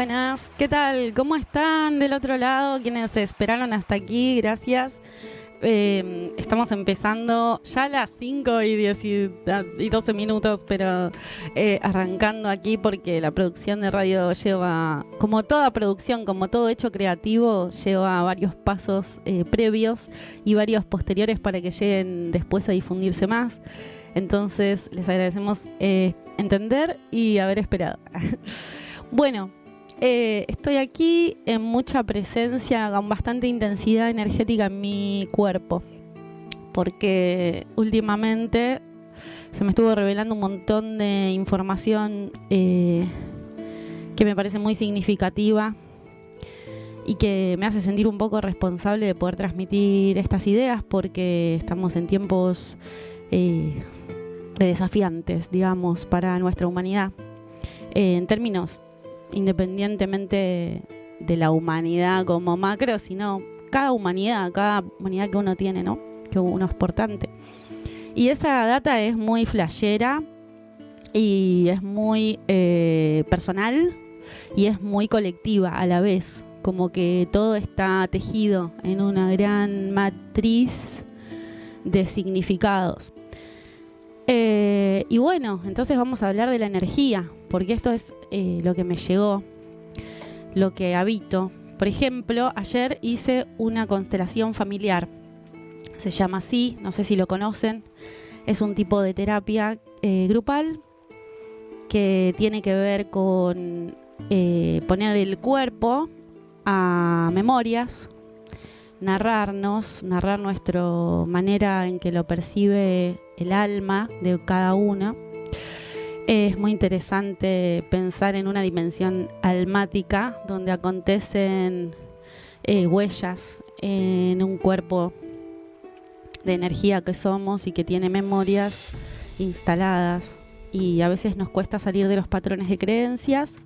Buenas, ¿qué tal? ¿Cómo están del otro lado? Quienes se esperaron hasta aquí, gracias. Estamos empezando ya a las 5 y 12 minutos, pero arrancando aquí porque la producción de radio lleva, como toda producción, como todo hecho creativo, lleva varios pasos previos y varios posteriores para que lleguen después a difundirse más. Entonces les agradecemos entender y haber esperado. Bueno, estoy aquí en mucha presencia, con bastante intensidad energética en mi cuerpo, porque últimamente se me estuvo revelando un montón de información que me parece muy significativa y que me hace sentir un poco responsable de poder transmitir estas ideas, porque estamos en tiempos de desafiantes, digamos, para nuestra humanidad, en términos independientemente de la humanidad como macro, sino cada humanidad que uno tiene, ¿no? Que uno es portante. Y esa data es muy flashera y es muy personal y es muy colectiva a la vez, como que todo está tejido en una gran matriz de significados. Y bueno, entonces vamos a hablar de la energía, porque esto es lo que me llegó, lo que habito. Por ejemplo, ayer hice una constelación familiar. Se llama así, no sé si lo conocen. Es un tipo de terapia grupal que tiene que ver con poner el cuerpo a memorias, narrar nuestra manera en que lo percibe el alma de cada uno. Es muy interesante pensar en una dimensión almática donde acontecen huellas en un cuerpo de energía que somos y que tiene memorias instaladas, y a veces nos cuesta salir de los patrones de creencias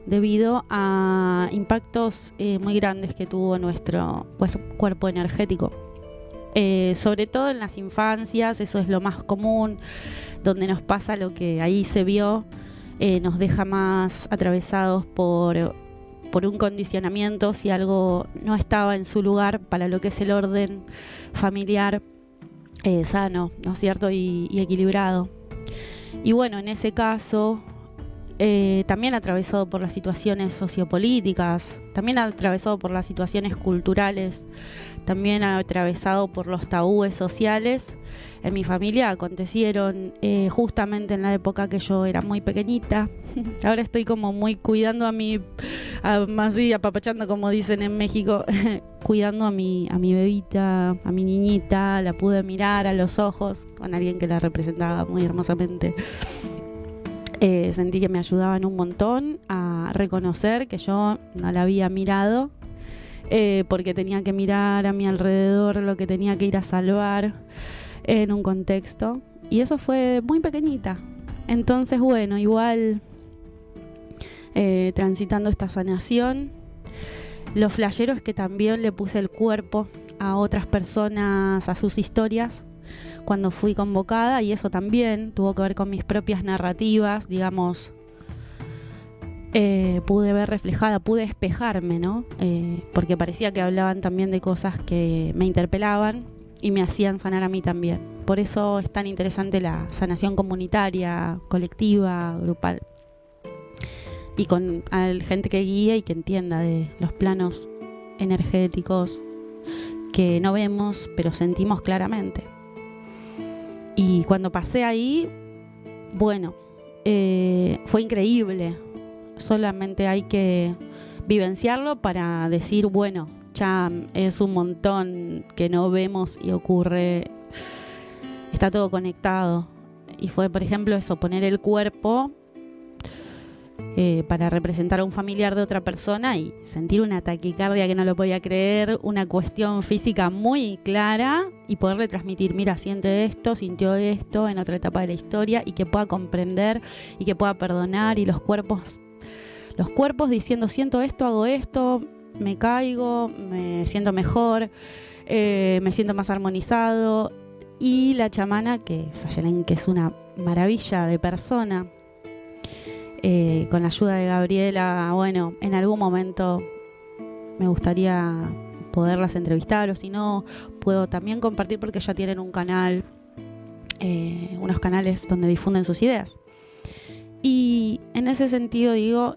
debido a impactos muy grandes que tuvo nuestro cuerpo energético. Sobre todo en las infancias, eso es lo más común, donde nos pasa lo que ahí se vio, nos deja más atravesados por un condicionamiento si algo no estaba en su lugar para lo que es el orden familiar sano, ¿no es cierto? Y equilibrado. Y bueno, en ese caso, también atravesado por las situaciones sociopolíticas, también atravesado por las situaciones culturales, también atravesado por los tabúes sociales. En mi familia acontecieron justamente en la época que yo era muy pequeñita. Ahora estoy como muy cuidando más así, apapachando, como dicen en México, cuidando a mi bebita, a mi niñita. La pude mirar a los ojos con alguien que la representaba muy hermosamente. Sentí que me ayudaban un montón a reconocer que yo no la había mirado, porque tenía que mirar a mi alrededor lo que tenía que ir a salvar en un contexto, y eso fue muy pequeñita. Entonces, bueno, igual transitando esta sanación, lo flashero es que también le puse el cuerpo a otras personas, a sus historias, cuando fui convocada, y eso también tuvo que ver con mis propias narrativas, digamos. Pude ver reflejada, pude espejarme, ¿no? Porque parecía que hablaban también de cosas que me interpelaban y me hacían sanar a mí también. Por eso es tan interesante la sanación comunitaria, colectiva, grupal, y con gente que guía y que entienda de los planos energéticos que no vemos pero sentimos claramente. Y cuando pasé ahí, bueno, fue increíble. Solamente hay que vivenciarlo para decir, bueno, ya es un montón que no vemos y ocurre, está todo conectado. Y fue, por ejemplo, eso, poner el cuerpo para representar a un familiar de otra persona y sentir una taquicardia que no lo podía creer, una cuestión física muy clara, y poderle transmitir, mira, siente esto, sintió esto en otra etapa de la historia, y que pueda comprender y que pueda perdonar, y los cuerpos diciendo, siento esto, hago esto, me caigo, me siento mejor, me siento más armonizado. Y la chamana, que Sayelen, que es una maravilla de persona, con la ayuda de Gabriela, bueno, en algún momento me gustaría poderlas entrevistar, o si no, puedo también compartir porque ya tienen un canal, unos canales donde difunden sus ideas. Y en ese sentido digo,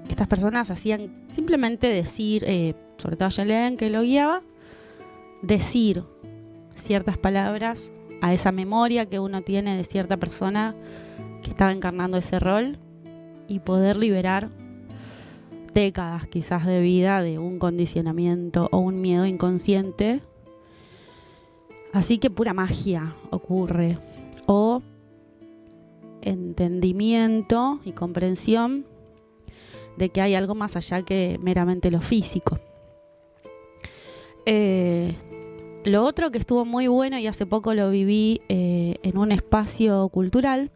estas personas hacían simplemente decir, sobre todo Yelén, que lo guiaba, decir ciertas palabras a esa memoria que uno tiene de cierta persona que estaba encarnando ese rol y poder liberar décadas quizás de vida de un condicionamiento o un miedo inconsciente. Así que pura magia ocurre, o entendimiento y comprensión de que hay algo más allá que meramente lo físico. Lo otro que estuvo muy bueno, y hace poco lo viví en un espacio cultural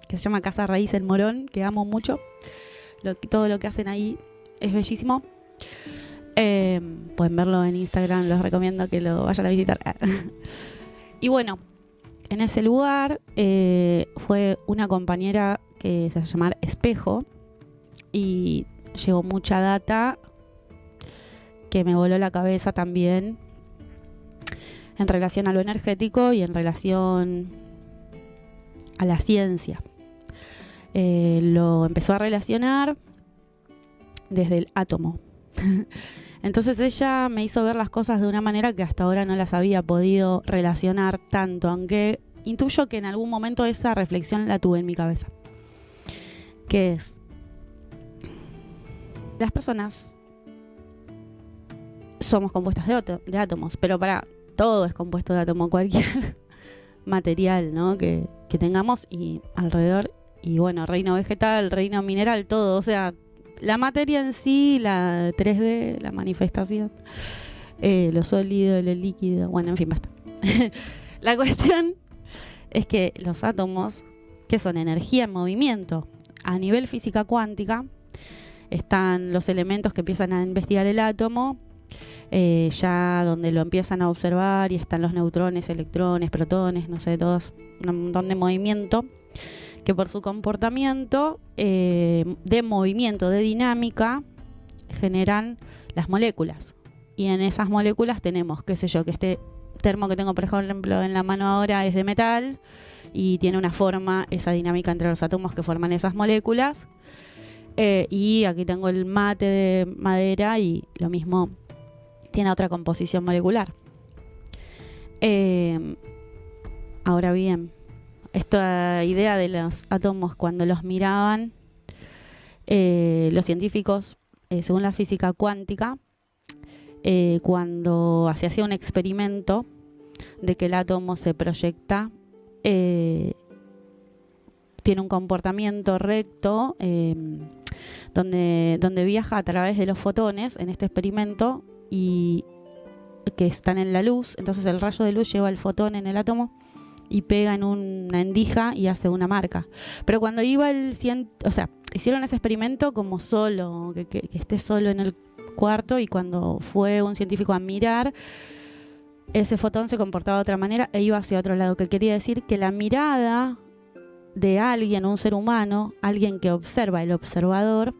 que se llama Casa Raíz El Morón, que amo mucho. Todo lo que hacen ahí es bellísimo. Pueden verlo en Instagram, los recomiendo que lo vayan a visitar. Y bueno, en ese lugar fue una compañera que se llama Espejo, y llegó mucha data que me voló la cabeza también en relación a lo energético y en relación a la ciencia. Lo empezó a relacionar desde el átomo. Entonces ella me hizo ver las cosas de una manera que hasta ahora no las había podido relacionar tanto, aunque intuyo que en algún momento esa reflexión la tuve en mi cabeza. Que es, las personas somos compuestas de átomos, pero todo es compuesto de átomos, cualquier material, ¿no? que tengamos y alrededor, y bueno, reino vegetal, reino mineral, todo, o sea, la materia en sí, la 3D, la manifestación, lo sólido, lo líquido, bueno, en fin, basta. La cuestión es que los átomos, que son energía en movimiento, a nivel física cuántica, están los elementos que empiezan a investigar el átomo, ya donde lo empiezan a observar, y están los neutrones, electrones, protones, no sé, todos, un montón de movimiento, que por su comportamiento de movimiento, de dinámica, generan las moléculas. Y en esas moléculas tenemos, qué sé yo, que este termo que tengo, por ejemplo, en la mano ahora es de metal y tiene una forma, esa dinámica entre los átomos que forman esas moléculas. Y aquí tengo el mate de madera y lo mismo, tiene otra composición molecular. Ahora bien, esta idea de los átomos, cuando los miraban los científicos, según la física cuántica, cuando se hacía un experimento de que el átomo se proyecta, tiene un comportamiento recto, donde viaja a través de los fotones en este experimento, y que están en la luz. Entonces el rayo de luz lleva el fotón en el átomo y pega en una endija y hace una marca. Pero cuando iba hicieron ese experimento como solo, que esté solo en el cuarto, y cuando fue un científico a mirar, ese fotón se comportaba de otra manera e iba hacia otro lado, que quería decir que la mirada de alguien, un ser humano, alguien que observa, el observador,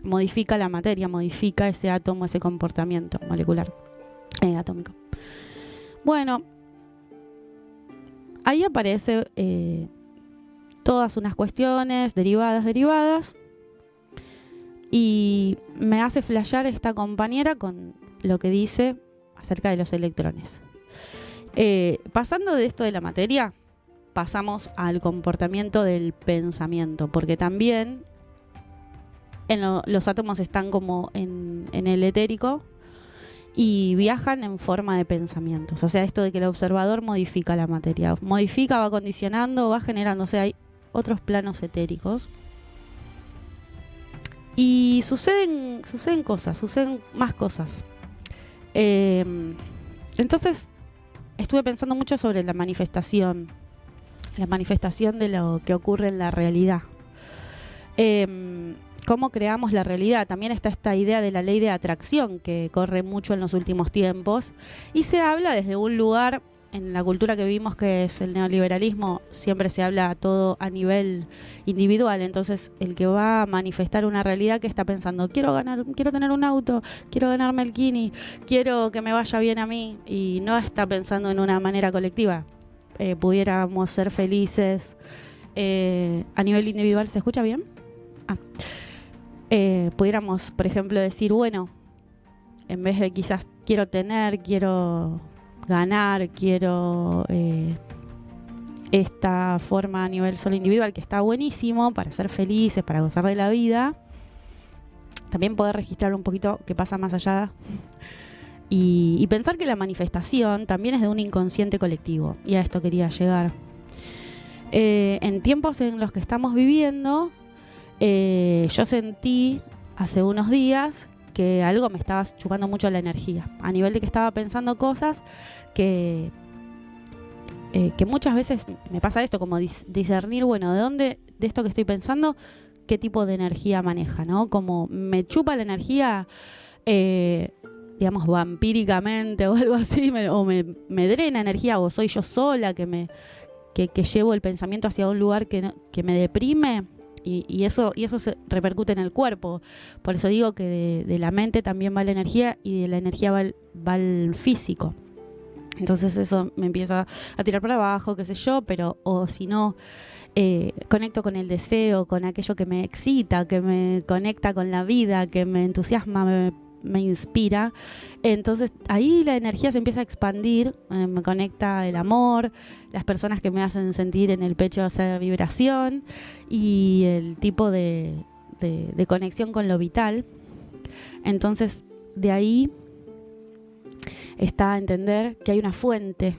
modifica la materia, modifica ese átomo, ese comportamiento molecular, atómico. Bueno, ahí aparece todas unas cuestiones derivadas, y me hace flashear esta compañera con lo que dice acerca de los electrones. Pasando de esto de la materia, pasamos al comportamiento del pensamiento, porque también los átomos están como en el etérico y viajan en forma de pensamientos. O sea, esto de que el observador modifica la materia, modifica, va condicionando, va generando, o sea, hay otros planos etéricos. Y suceden cosas, suceden más cosas. Entonces, estuve pensando mucho sobre la manifestación de lo que ocurre en la realidad. Cómo creamos la realidad. También está esta idea de la ley de atracción que corre mucho en los últimos tiempos, y se habla desde un lugar en la cultura que vivimos, que es el neoliberalismo, siempre se habla todo a nivel individual. Entonces, el que va a manifestar una realidad, que está pensando, quiero tener un auto, quiero ganarme el Kini, quiero que me vaya bien a mí, y no está pensando en una manera colectiva. Pudiéramos ser felices a nivel individual. ¿Se escucha bien? Pudiéramos, por ejemplo, decir, bueno, en vez de quizás quiero ganar, quiero esta forma a nivel solo individual, que está buenísimo para ser felices, para gozar de la vida, también poder registrar un poquito qué pasa más allá y pensar que la manifestación también es de un inconsciente colectivo, y a esto quería llegar. En tiempos en los que estamos viviendo, yo sentí hace unos días que algo me estaba chupando mucho la energía, a nivel de que estaba pensando cosas que muchas veces me pasa esto, como discernir, bueno, de esto que estoy pensando, qué tipo de energía maneja, ¿no? Como me chupa la energía, digamos, vampíricamente o algo así, o me drena energía, o soy yo sola que llevo el pensamiento hacia un lugar que me deprime. Y eso se repercute en el cuerpo. Por eso digo que de la mente también va la energía, y de la energía va el físico. Entonces eso me empieza a tirar para abajo, qué sé yo, o si no, conecto con el deseo, con aquello que me excita, que me conecta con la vida, que me entusiasma, me inspira. Entonces ahí la energía se empieza a expandir, me conecta el amor, las personas que me hacen sentir en el pecho esa vibración, y el tipo de conexión con lo vital. Entonces de ahí está a entender que hay una fuente.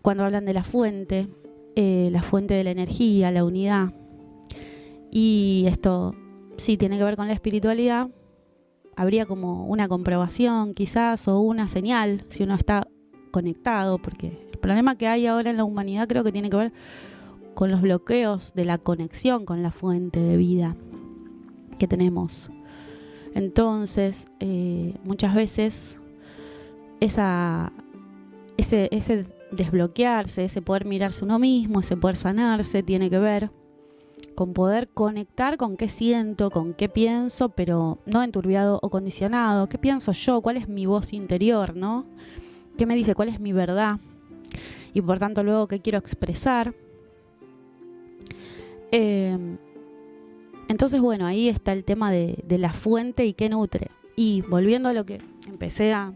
Cuando hablan de la fuente de la energía, la unidad, y esto sí tiene que ver con la espiritualidad, habría como una comprobación quizás, o una señal, si uno está conectado, porque el problema que hay ahora en la humanidad creo que tiene que ver con los bloqueos de la conexión con la fuente de vida que tenemos. Entonces, muchas veces ese desbloquearse, ese poder mirarse uno mismo, ese poder sanarse, tiene que ver con poder conectar con qué siento, con qué pienso, pero no enturbiado o condicionado. ¿Qué pienso yo? ¿Cuál es mi voz interior, no? ¿Qué me dice? ¿Cuál es mi verdad? Y por tanto luego, ¿qué quiero expresar? Entonces, bueno, ahí está el tema de la fuente y qué nutre. Y volviendo a lo que empecé a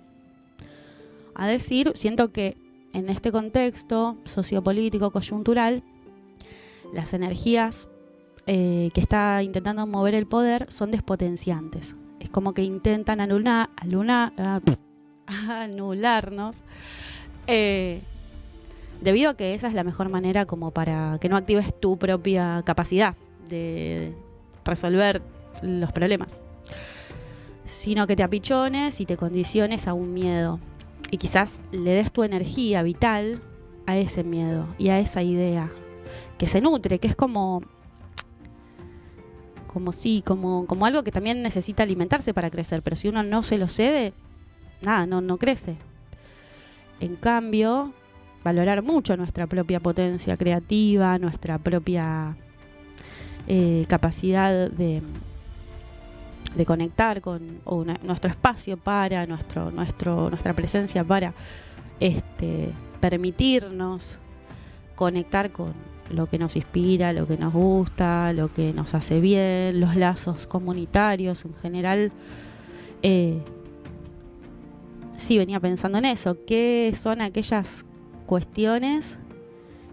decir, siento que en este contexto sociopolítico, coyuntural, las energías que está intentando mover el poder son despotenciantes. Es como que intentan anularnos, debido a que esa es la mejor manera como para que no actives tu propia capacidad de resolver los problemas, sino que te apichones y te condiciones a un miedo, y quizás le des tu energía vital a ese miedo y a esa idea que se nutre, que es como algo que también necesita alimentarse para crecer, pero si uno no se lo cede, nada, no crece. En cambio, valorar mucho nuestra propia potencia creativa, nuestra propia capacidad de conectar con nuestro espacio para nuestra presencia para permitirnos conectar con lo que nos inspira, lo que nos gusta, lo que nos hace bien, los lazos comunitarios en general. Sí, venía pensando en eso. ¿Qué son aquellas cuestiones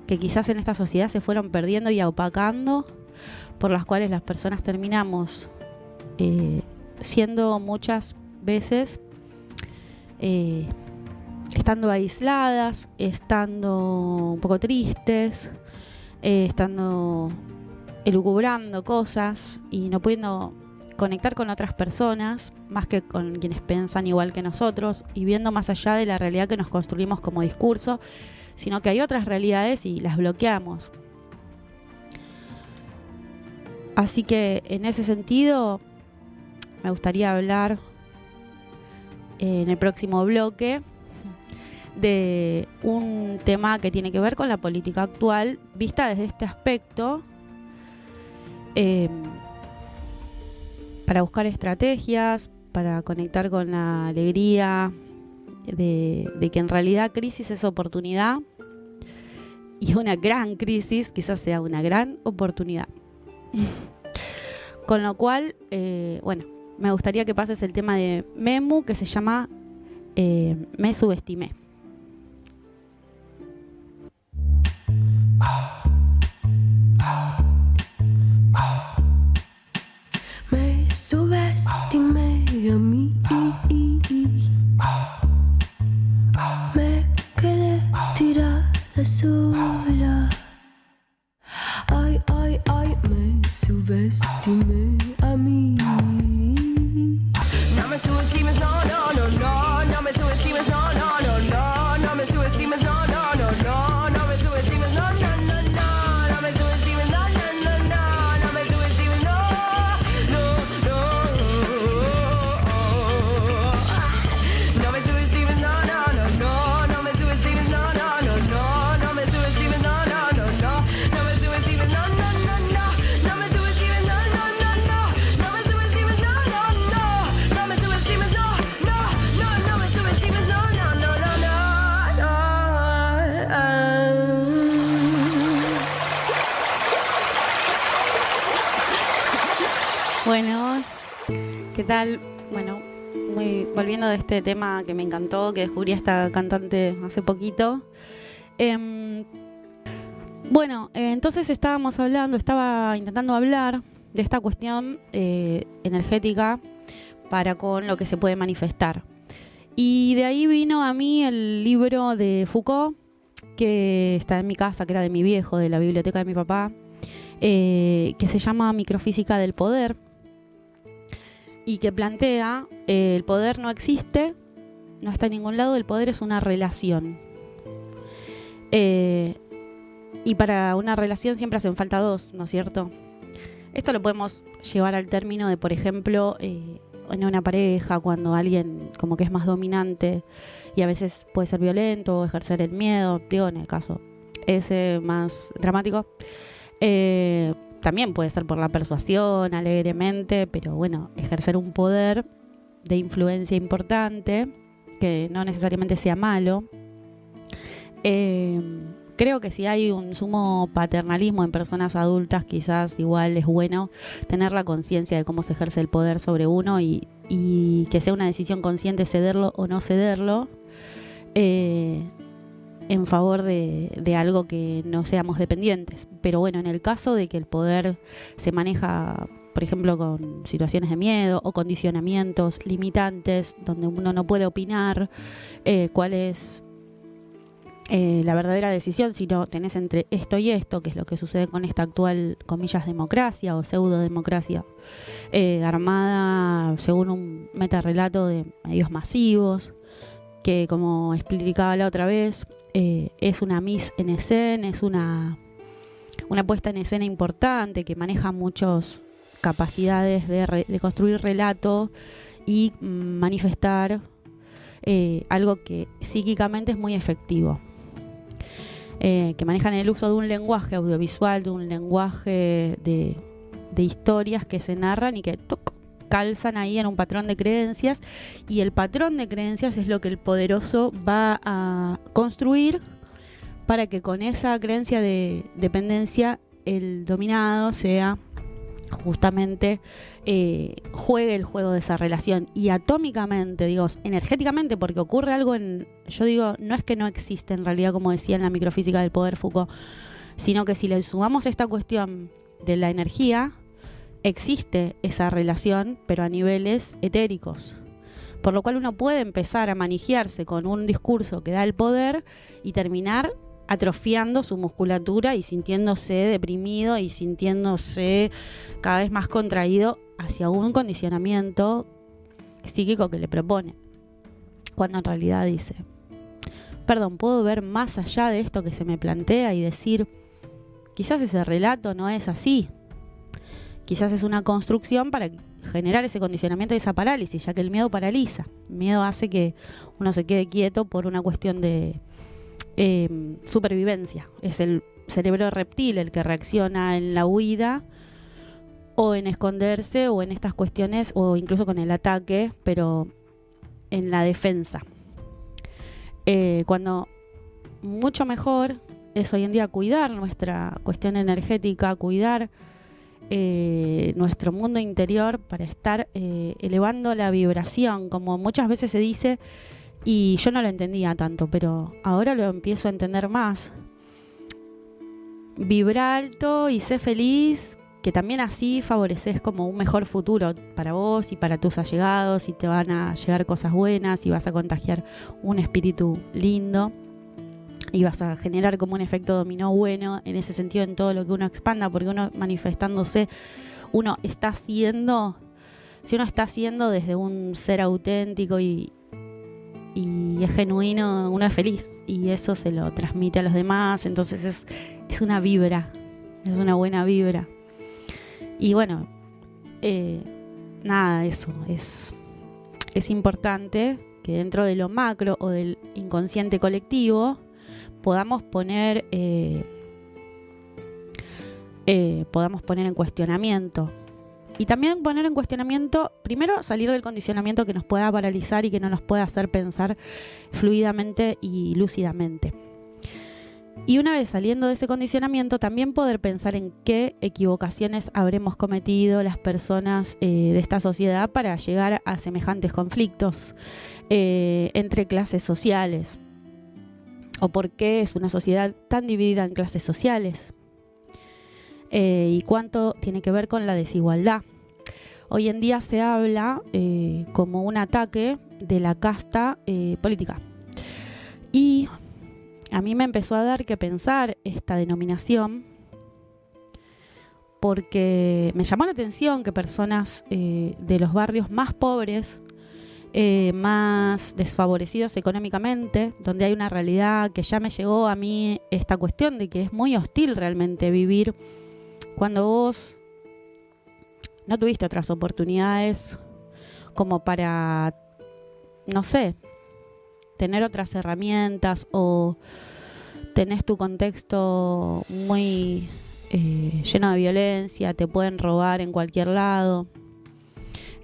que quizás en esta sociedad se fueron perdiendo y opacando, por las cuales las personas terminamos siendo muchas veces estando aisladas, estando un poco tristes, estando elucubrando cosas y no pudiendo conectar con otras personas más que con quienes piensan igual que nosotros, y viendo más allá de la realidad que nos construimos como discurso, sino que hay otras realidades y las bloqueamos. Así que en ese sentido me gustaría hablar en el próximo bloque de un tema que tiene que ver con la política actual, vista desde este aspecto, para buscar estrategias, para conectar con la alegría de que en realidad crisis es oportunidad, y una gran crisis quizás sea una gran oportunidad. Con lo cual, bueno, me gustaría que pases el tema de Memu, que se llama Me subestimé. Me subestimé a mí. Me quedé tirada sola. Ay, ay, ay, me subestimé a mí. No me subestimes, no, no, no, no. No me subestimes, no, no, no, no. No me subestimes, no, no, no, no. No me subestimes, no, no, no, no. No me subestimes, no, no, no, no. No me subestimes, no, no, no. No me subestimes, no, no, no, no. No me subestimes, no, no, no, no. No me subestimes, no, no, no, no. No me subestimes, no, no, no, no. No me subestimes, no, no, no, no. No me subestimes, no, no, no. No me subestimes, no, no, no. No me subestimes, no, no, no, no, no. Bueno, ¿qué tal? Bueno, volviendo de este tema que me encantó, que descubrí a esta cantante hace poquito. Entonces estaba intentando hablar de esta cuestión energética para con lo que se puede manifestar. Y de ahí vino a mí el libro de Foucault, que está en mi casa, que era de mi viejo, de la biblioteca de mi papá, que se llama Microfísica del Poder, y que plantea el poder no existe, no está en ningún lado, el poder es una relación. Y para una relación siempre hacen falta dos, ¿no es cierto? Esto lo podemos llevar al término de, por ejemplo, en una pareja, cuando alguien como que es más dominante y a veces puede ser violento o ejercer el miedo, digo, en el caso ese más dramático. También puede ser por la persuasión, alegremente, pero bueno, ejercer un poder de influencia importante, que no necesariamente sea malo. Creo que si hay un sumo paternalismo en personas adultas, quizás igual es bueno tener la conciencia de cómo se ejerce el poder sobre uno y que sea una decisión consciente cederlo o no cederlo, en favor de algo que no seamos dependientes. Pero bueno, en el caso de que el poder se maneja, por ejemplo, con situaciones de miedo o condicionamientos limitantes, donde uno no puede opinar cuál es la verdadera decisión, sino tenés entre esto y esto, que es lo que sucede con esta actual, comillas, democracia o pseudo-democracia, armada según un metarrelato de medios masivos, que, como explicaba la otra vez, es una mise en escena, es una puesta en escena importante que maneja muchas capacidades de construir relato y manifestar algo que psíquicamente es muy efectivo. Que manejan el uso de un lenguaje audiovisual, de un lenguaje de historias que se narran y que calzan ahí en un patrón de creencias, y el patrón de creencias es lo que el poderoso va a construir para que con esa creencia de dependencia el dominado sea justamente juegue el juego de esa relación. Y atómicamente, digo, energéticamente, porque ocurre algo yo digo, no es que no existe en realidad, como decía en la microfísica del poder Foucault, sino que si le sumamos esta cuestión de la energía, existe esa relación, pero a niveles etéricos. Por lo cual uno puede empezar a manejarse con un discurso que da el poder y terminar atrofiando su musculatura y sintiéndose deprimido y sintiéndose cada vez más contraído hacia un condicionamiento psíquico que le propone. Cuando en realidad dice, perdón, puedo ver más allá de esto que se me plantea y decir, quizás ese relato no es así. Quizás es una construcción para generar ese condicionamiento y esa parálisis, ya que el miedo paraliza. El miedo hace que uno se quede quieto por una cuestión de supervivencia. Es el cerebro reptil el que reacciona en la huida o en esconderse o en estas cuestiones o incluso con el ataque, pero en la defensa. Cuando mucho mejor es hoy en día cuidar nuestra cuestión energética, cuidar nuestro mundo interior para estar elevando la vibración, como muchas veces se dice, y yo no lo entendía tanto, pero ahora lo empiezo a entender más. Vibra alto y sé feliz, que también así favoreces como un mejor futuro para vos y para tus allegados, y te van a llegar cosas buenas y vas a contagiar un espíritu lindo y vas a generar como un efecto dominó bueno en ese sentido en todo lo que uno expanda, porque uno manifestándose, uno está siendo, si uno está haciendo desde un ser auténtico y es genuino, uno es feliz y eso se lo transmite a los demás, entonces es una vibra, es una buena vibra. Y bueno, nada, eso es importante que dentro de lo macro o del inconsciente colectivo podamos poner en cuestionamiento. Y también poner en cuestionamiento, primero, salir del condicionamiento que nos pueda paralizar y que no nos pueda hacer pensar fluidamente y lúcidamente. Y una vez saliendo de ese condicionamiento, también poder pensar en qué equivocaciones habremos cometido las personas de esta sociedad para llegar a semejantes conflictos entre clases sociales. O por qué es una sociedad tan dividida en clases sociales. Y cuánto tiene que ver con la desigualdad. Hoy en día se habla como un ataque de la casta política. Y a mí me empezó a dar que pensar esta denominación porque me llamó la atención que personas de los barrios más pobres, más desfavorecidos económicamente, donde hay una realidad que ya me llegó a mí esta cuestión de que es muy hostil realmente vivir cuando vos no tuviste otras oportunidades como para, no sé, tener otras herramientas o tenés tu contexto muy lleno de violencia, te pueden robar en cualquier lado.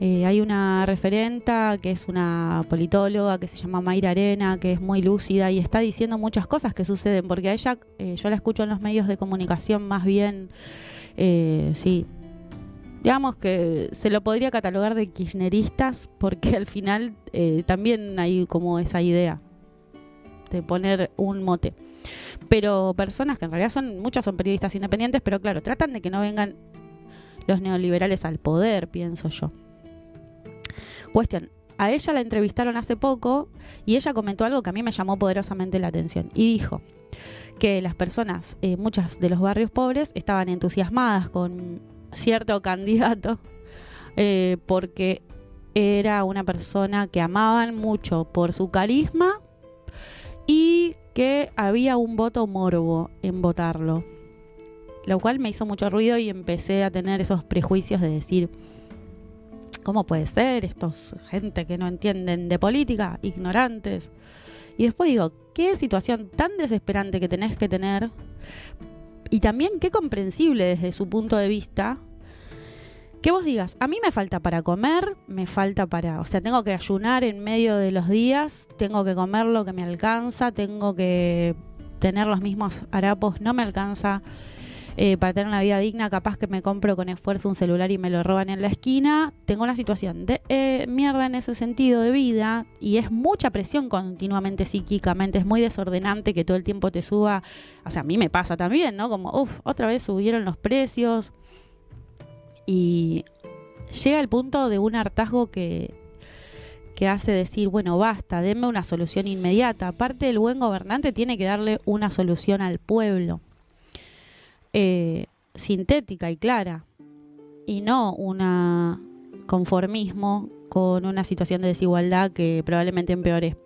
Hay una referenta que es una politóloga que se llama Mayra Arena, que es muy lúcida y está diciendo muchas cosas que suceden, porque a ella, yo la escucho en los medios de comunicación más bien, sí, digamos que se lo podría catalogar de kirchneristas, porque al final también hay como esa idea de poner un mote. Pero personas que en realidad muchas son periodistas independientes, pero claro, tratan de que no vengan los neoliberales al poder, pienso yo. Cuestión, a ella la entrevistaron hace poco y ella comentó algo que a mí me llamó poderosamente la atención y dijo que las personas, muchas de los barrios pobres, estaban entusiasmadas con cierto candidato porque era una persona que amaban mucho por su carisma y que había un voto morbo en votarlo, lo cual me hizo mucho ruido y empecé a tener esos prejuicios de decir, ¿cómo puede ser? Estos gente que no entienden de política, ignorantes. Y después digo, qué situación tan desesperante que tenés que tener y también qué comprensible desde su punto de vista que vos digas, a mí me falta para comer, o sea, tengo que ayunar en medio de los días, tengo que comer lo que me alcanza, tengo que tener los mismos harapos, no me alcanza para tener una vida digna, capaz que me compro con esfuerzo un celular y me lo roban en la esquina. Tengo una situación de mierda en ese sentido de vida y es mucha presión continuamente psíquicamente, es muy desordenante que todo el tiempo te suba, o sea, a mí me pasa también, ¿no? Como, otra vez subieron los precios y llega el punto de un hartazgo que hace decir, bueno, basta, denme una solución inmediata. Aparte, el buen gobernante tiene que darle una solución al pueblo. Sintética y clara y no un conformismo con una situación de desigualdad que probablemente empeore.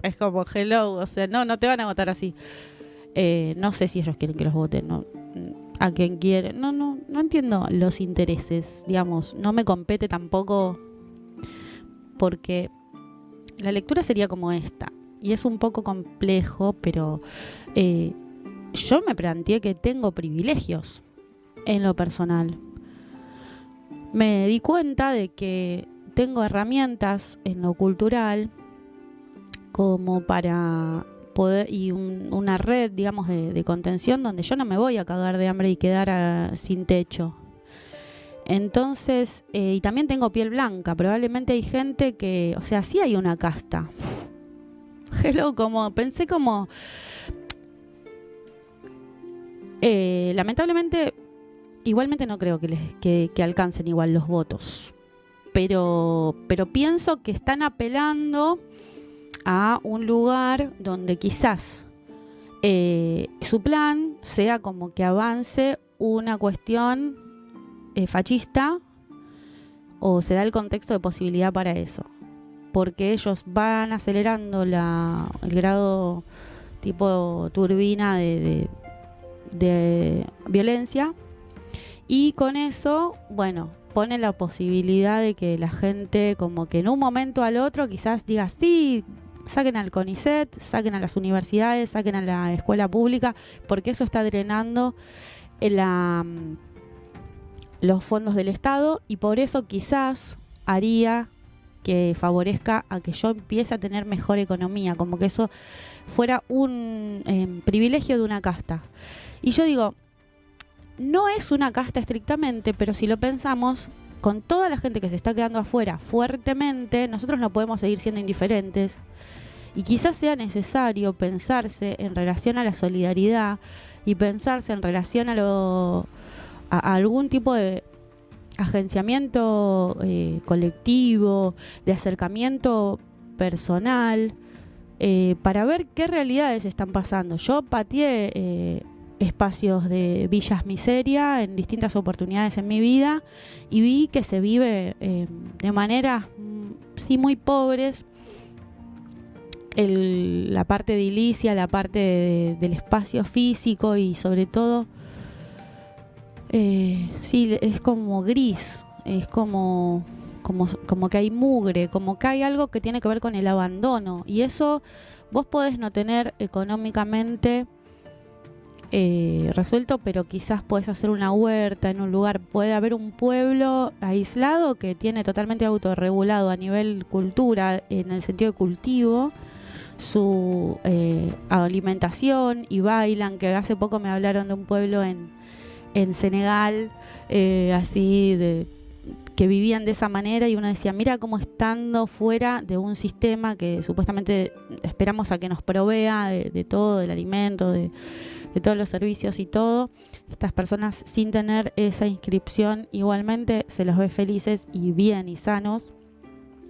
Es como hello, o sea, no te van a votar así. No sé si ellos quieren que los voten, no. a quien quiere. No entiendo los intereses, digamos. No me compete tampoco, porque la lectura sería como esta. Y es un poco complejo, pero yo me planteé que tengo privilegios en lo personal. Me di cuenta de que tengo herramientas en lo cultural como para poder, y una red, digamos, de contención donde yo no me voy a cagar de hambre y quedar sin techo. Entonces, y también tengo piel blanca. Probablemente hay gente que, o sea, sí hay una casta. Hello, pensé como... lamentablemente, igualmente no creo que alcancen igual los votos. Pero pienso que están apelando a un lugar donde quizás su plan sea como que avance una cuestión fascista, o se da el contexto de posibilidad para eso, porque ellos van acelerando el grado tipo turbina de violencia, y con eso, bueno, pone la posibilidad de que la gente como que en un momento al otro quizás diga sí, saquen al CONICET, saquen a las universidades, saquen a la escuela pública, porque eso está drenando los fondos del Estado, y por eso quizás haría que favorezca a que yo empiece a tener mejor economía, como que eso fuera un privilegio de una casta. Y yo digo, no es una casta estrictamente, pero si lo pensamos, con toda la gente que se está quedando afuera fuertemente, nosotros no podemos seguir siendo indiferentes, y quizás sea necesario pensarse en relación a la solidaridad y pensarse en relación a algún tipo de agenciamiento colectivo, de acercamiento personal, para ver qué realidades están pasando. Yo pateé espacios de villas miseria en distintas oportunidades en mi vida y vi que se vive de maneras sí muy pobres, la parte edilicia, la parte del espacio físico, y sobre todo sí, es como gris, es como que hay mugre, como que hay algo que tiene que ver con el abandono, y eso vos podés no tener económicamente resuelto, pero quizás podés hacer una huerta en un lugar. Puede haber un pueblo aislado que tiene totalmente autorregulado a nivel cultura, en el sentido de cultivo, su alimentación, y bailan, que hace poco me hablaron de un pueblo en Senegal, así que vivían de esa manera, y uno decía, mira cómo estando fuera de un sistema que supuestamente esperamos a que nos provea de todo, del alimento, de todos los servicios y todo, estas personas sin tener esa inscripción igualmente se los ve felices y bien y sanos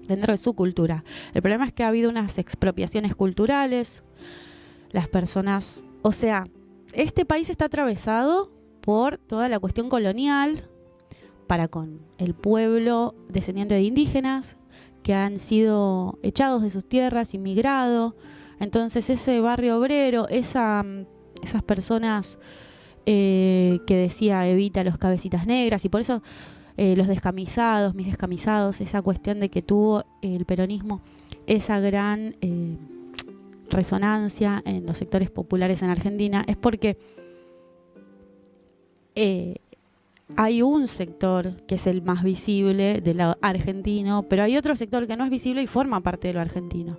dentro de su cultura. El problema es que ha habido unas expropiaciones culturales, las personas, o sea, este país está atravesado por toda la cuestión colonial para con el pueblo descendiente de indígenas que han sido echados de sus tierras, inmigrado. Entonces ese barrio obrero, esas personas que decía Evita, los cabecitas negras, y por eso los descamisados, mis descamisados, esa cuestión de que tuvo el peronismo esa gran resonancia en los sectores populares en Argentina, es porque hay un sector que es el más visible de lo argentino, pero hay otro sector que no es visible y forma parte de lo argentino.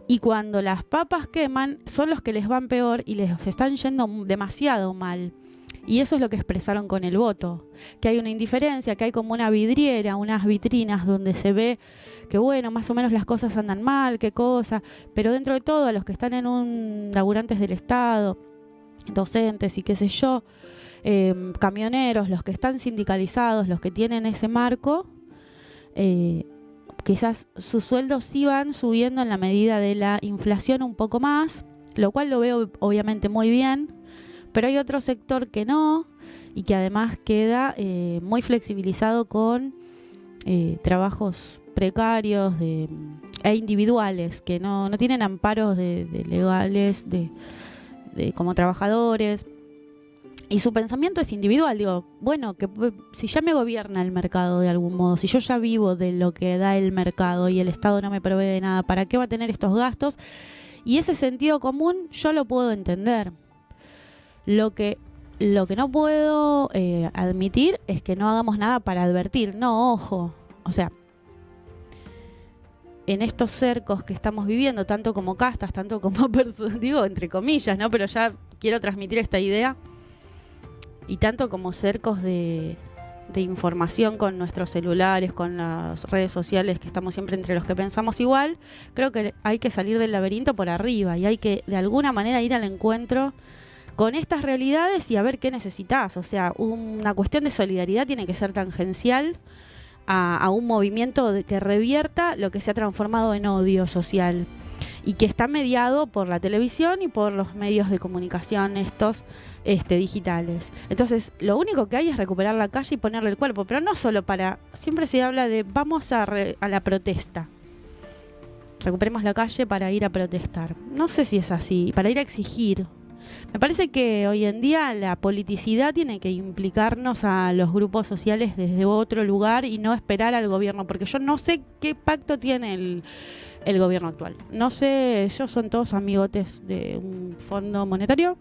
Y cuando las papas queman, son los que les van peor y les están yendo demasiado mal. Y eso es lo que expresaron con el voto, que hay una indiferencia, que hay como una vidriera, unas vitrinas donde se ve que bueno, más o menos las cosas andan mal, qué cosa, pero dentro de todo, a los que están en un laburantes del Estado, docentes y qué sé yo, camioneros, los que están sindicalizados, los que tienen ese marco, quizás sus sueldos sí van subiendo en la medida de la inflación un poco más, lo cual lo veo obviamente muy bien, pero hay otro sector que no, y que además queda muy flexibilizado con trabajos precarios e individuales, que no tienen amparos de legales como trabajadores. Y su pensamiento es individual. Digo, bueno, que si ya me gobierna el mercado de algún modo, si yo ya vivo de lo que da el mercado y el Estado no me provee de nada, ¿para qué va a tener estos gastos? Y ese sentido común yo lo puedo entender. Lo que no puedo admitir es que no hagamos nada para advertir. No, ojo. O sea, en estos cercos que estamos viviendo, tanto como castas, tanto como personas, digo entre comillas, ¿no? Pero ya quiero transmitir esta idea. Y tanto como cercos de información con nuestros celulares, con las redes sociales, que estamos siempre entre los que pensamos igual, creo que hay que salir del laberinto por arriba y hay que de alguna manera ir al encuentro con estas realidades y a ver qué necesitas. O sea, una cuestión de solidaridad tiene que ser tangencial a un movimiento que revierta lo que se ha transformado en odio social y que está mediado por la televisión y por los medios de comunicación estos digitales. Entonces, lo único que hay es recuperar la calle y ponerle el cuerpo, pero no solo para... Siempre se habla de vamos a la protesta. Recuperemos la calle para ir a protestar. No sé si es así, para ir a exigir. Me parece que hoy en día la politicidad tiene que implicarnos a los grupos sociales desde otro lugar y no esperar al gobierno, porque yo no sé qué pacto tiene el gobierno actual. No sé, ellos son todos amigotes de un fondo monetario.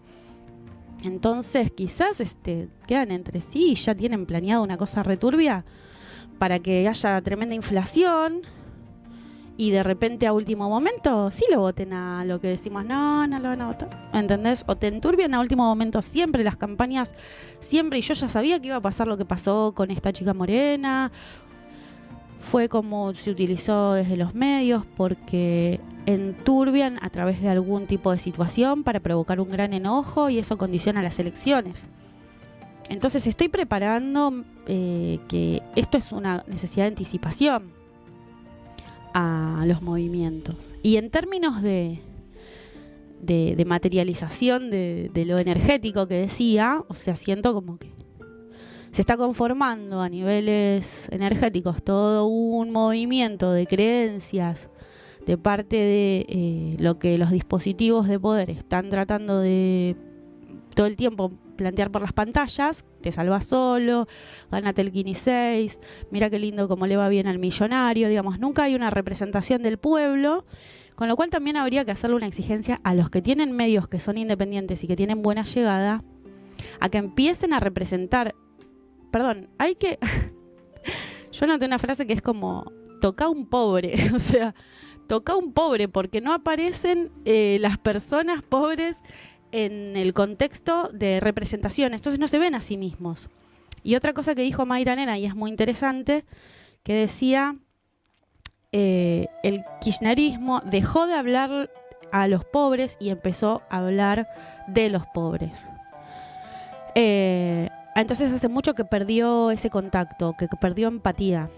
Entonces quizás quedan entre sí y ya tienen planeado una cosa returbia para que haya tremenda inflación y de repente a último momento sí lo voten a lo que decimos, no lo van a votar, ¿entendés? O te enturbian a último momento siempre las campañas, siempre, y yo ya sabía que iba a pasar lo que pasó con esta chica morena. Fue como se utilizó desde los medios porque enturbian a través de algún tipo de situación para provocar un gran enojo y eso condiciona las elecciones. Entonces estoy preparando que esto es una necesidad de anticipación a los movimientos. Y en términos de materialización de lo energético que decía, o sea, siento como que se está conformando a niveles energéticos todo un movimiento de creencias de parte de lo que los dispositivos de poder están tratando de todo el tiempo plantear por las pantallas. Te salvas solo, gánate el Kini 6, mira qué lindo cómo le va bien al millonario, digamos, nunca hay una representación del pueblo, con lo cual también habría que hacerle una exigencia a los que tienen medios que son independientes y que tienen buena llegada, a que empiecen a representar. Perdón, hay que... Yo noté una frase que es como, toca un pobre, o sea, toca un pobre, porque no aparecen las personas pobres en el contexto de representación, entonces no se ven a sí mismos. Y otra cosa que dijo Mayra Nena, y es muy interesante, que decía, el kirchnerismo dejó de hablar a los pobres y empezó a hablar de los pobres. Entonces hace mucho que perdió ese contacto, que perdió empatía.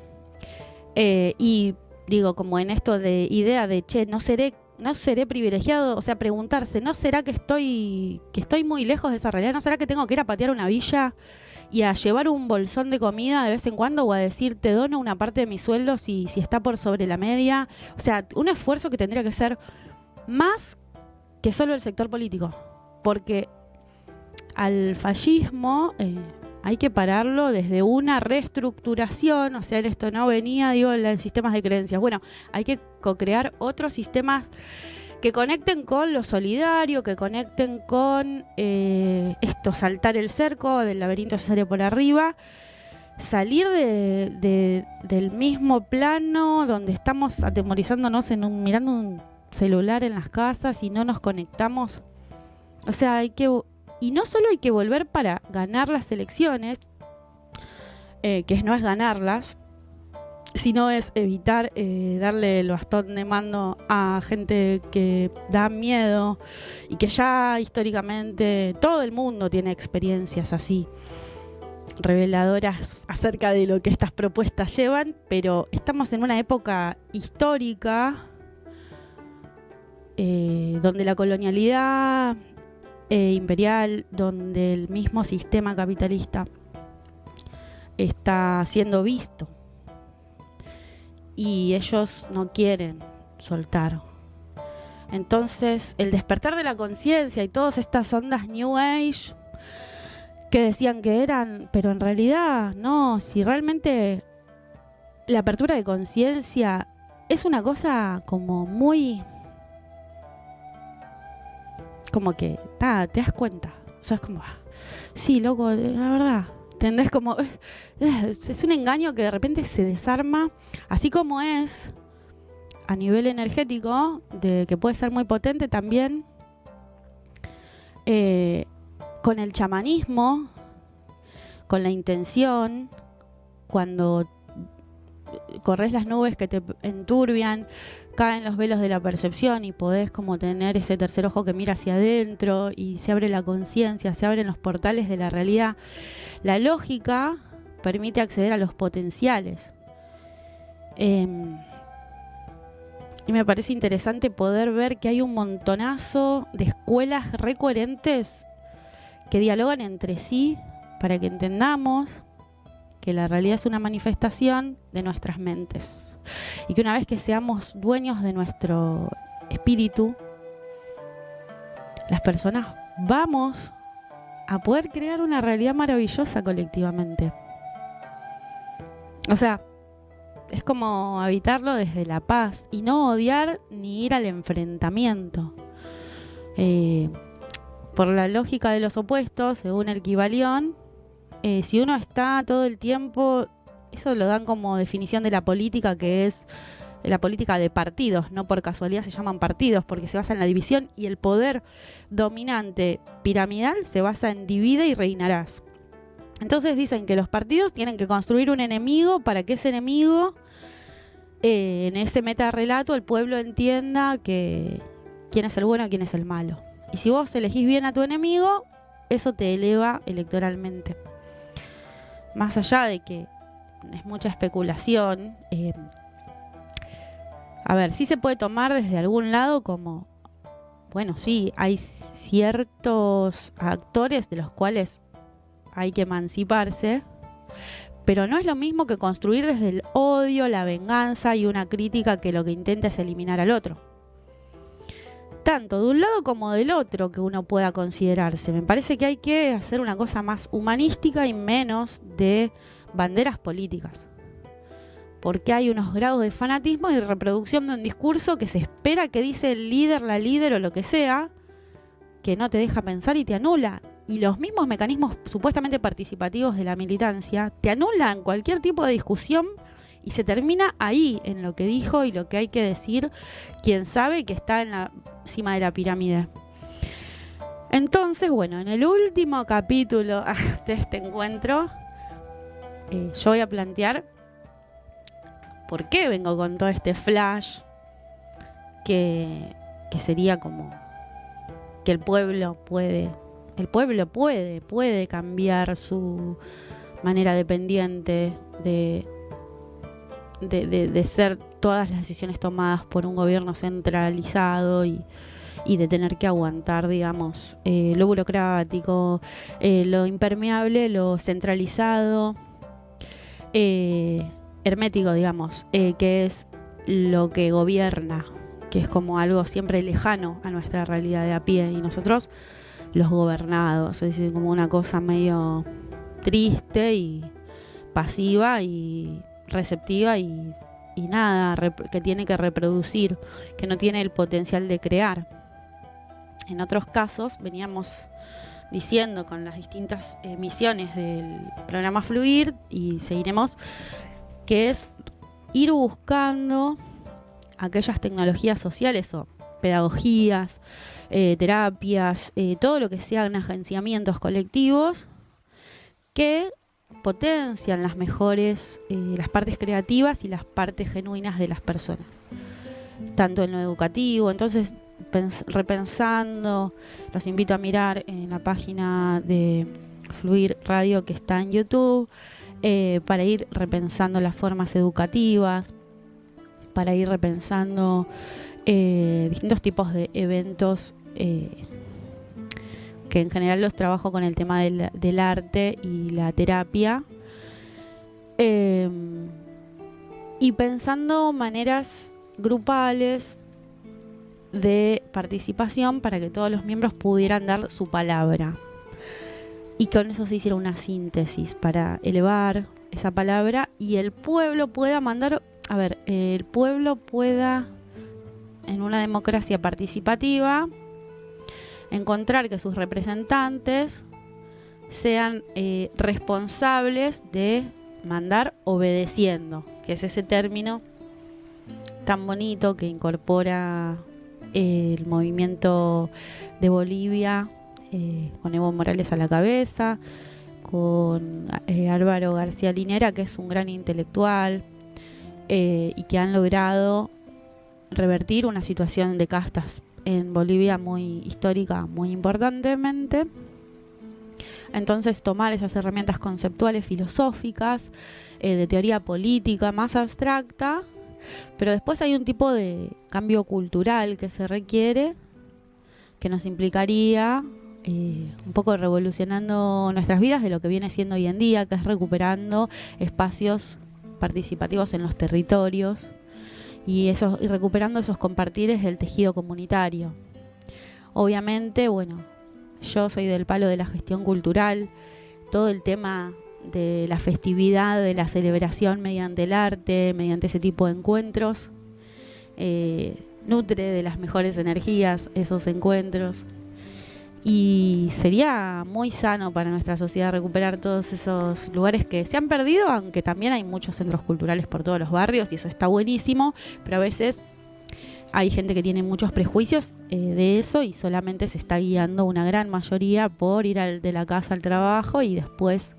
Y digo, como en esto de idea de, che, no seré privilegiado, o sea, preguntarse, ¿no será que estoy muy lejos de esa realidad? ¿No será que tengo que ir a patear una villa y a llevar un bolsón de comida de vez en cuando o a decir, te dono una parte de mi sueldo si está por sobre la media? O sea, un esfuerzo que tendría que ser más que solo el sector político, porque al fascismo hay que pararlo desde una reestructuración, o sea, en esto no venía, digo, en sistemas de creencias. Bueno, hay que co-crear otros sistemas que conecten con lo solidario, que conecten con saltar el cerco del laberinto necesario por arriba, salir del mismo plano donde estamos atemorizándonos mirando un celular en las casas y no nos conectamos. O sea, y no solo hay que volver para ganar las elecciones, que no es ganarlas, sino es evitar darle el bastón de mando a gente que da miedo y que ya históricamente todo el mundo tiene experiencias así, reveladoras acerca de lo que estas propuestas llevan, pero estamos en una época histórica donde la colonialidad imperial, donde el mismo sistema capitalista está siendo visto y ellos no quieren soltar. Entonces el despertar de la conciencia y todas estas ondas New Age que decían que eran, pero en realidad no, si realmente la apertura de conciencia es una cosa como muy, como que, nada, te das cuenta, o sea, es como, sí, loco, la verdad, ¿entendés? Como, es un engaño que de repente se desarma, así como es a nivel energético, de que puede ser muy potente también, con el chamanismo, con la intención, cuando corres las nubes que te enturbian, caen los velos de la percepción y podés como tener ese tercer ojo que mira hacia adentro y se abre la conciencia, se abren los portales de la realidad. La lógica permite acceder a los potenciales. Y me parece interesante poder ver que hay un montonazo de escuelas recoherentes que dialogan entre sí para que entendamos que la realidad es una manifestación de nuestras mentes y que una vez que seamos dueños de nuestro espíritu, las personas vamos a poder crear una realidad maravillosa colectivamente. O sea, es como habitarlo desde la paz y no odiar ni ir al enfrentamiento. Por la lógica de los opuestos, según el Kybalión, si uno está todo el tiempo, eso lo dan como definición de la política, que es la política de partidos, no por casualidad se llaman partidos, porque se basa en la división y el poder dominante piramidal se basa en divide y reinarás. Entonces dicen que los partidos tienen que construir un enemigo para que ese enemigo, en ese metarrelato, el pueblo entienda que quién es el bueno y quién es el malo. Y si vos elegís bien a tu enemigo, eso te eleva electoralmente. Más allá de que es mucha especulación, a ver, sí se puede tomar desde algún lado como, bueno, sí, hay ciertos actores de los cuales hay que emanciparse, pero no es lo mismo que construir desde el odio, la venganza y una crítica que lo que intenta es eliminar al otro. Tanto de un lado como del otro que uno pueda considerarse. Me parece que hay que hacer una cosa más humanística y menos de banderas políticas. Porque hay unos grados de fanatismo y reproducción de un discurso que se espera que dice el líder, la líder o lo que sea, que no te deja pensar y te anula. Y los mismos mecanismos supuestamente participativos de la militancia te anulan cualquier tipo de discusión y se termina ahí, en lo que dijo y lo que hay que decir quien sabe que está en la cima de la pirámide. Entonces, bueno, en el último capítulo de este encuentro, yo voy a plantear por qué vengo con todo este flash que sería como que el pueblo puede cambiar su manera dependiente de ser todas las decisiones tomadas por un gobierno centralizado y de tener que aguantar, digamos, lo burocrático, lo impermeable, lo centralizado, hermético, digamos, que es lo que gobierna, que es como algo siempre lejano a nuestra realidad de a pie, y nosotros los gobernados, es decir, como una cosa medio triste y pasiva y receptiva y nada, que tiene que reproducir, que no tiene el potencial de crear. En otros casos veníamos diciendo con las distintas misiones del programa Fluir, y seguiremos, que es ir buscando aquellas tecnologías sociales o pedagogías, terapias, todo lo que sean agenciamientos colectivos que potencian las mejores, las partes creativas y las partes genuinas de las personas, tanto en lo educativo. Entonces, repensando, los invito a mirar en la página de Fluir Radio que está en YouTube, para ir repensando las formas educativas, para ir repensando distintos tipos de eventos, que en general los trabajo con el tema del arte y la terapia, y pensando maneras grupales de participación para que todos los miembros pudieran dar su palabra. y con eso se hiciera una síntesis para elevar esa palabra y el pueblo pueda mandar, el pueblo pueda, en una democracia participativa, encontrar que sus representantes sean responsables de mandar obedeciendo, que es ese término tan bonito que incorpora el movimiento de Bolivia, con Evo Morales a la cabeza, con Álvaro García Linera, que es un gran intelectual, y que han logrado revertir una situación de castas en Bolivia muy histórica, muy importantemente. Entonces tomar esas herramientas conceptuales, filosóficas, de teoría política más abstracta, pero después hay un tipo de cambio cultural que se requiere, que nos implicaría un poco revolucionando nuestras vidas de lo que viene siendo hoy en día, que es recuperando espacios participativos en los territorios y recuperando esos compartires del tejido comunitario. Obviamente, yo soy del palo de la gestión cultural, todo el tema de la festividad, de la celebración mediante el arte, mediante ese tipo de encuentros, nutre de las mejores energías esos encuentros. Y sería muy sano para nuestra sociedad recuperar todos esos lugares que se han perdido, aunque también hay muchos centros culturales por todos los barrios y eso está buenísimo, pero a veces hay gente que tiene muchos prejuicios de eso y solamente se está guiando una gran mayoría por ir de la casa al trabajo y después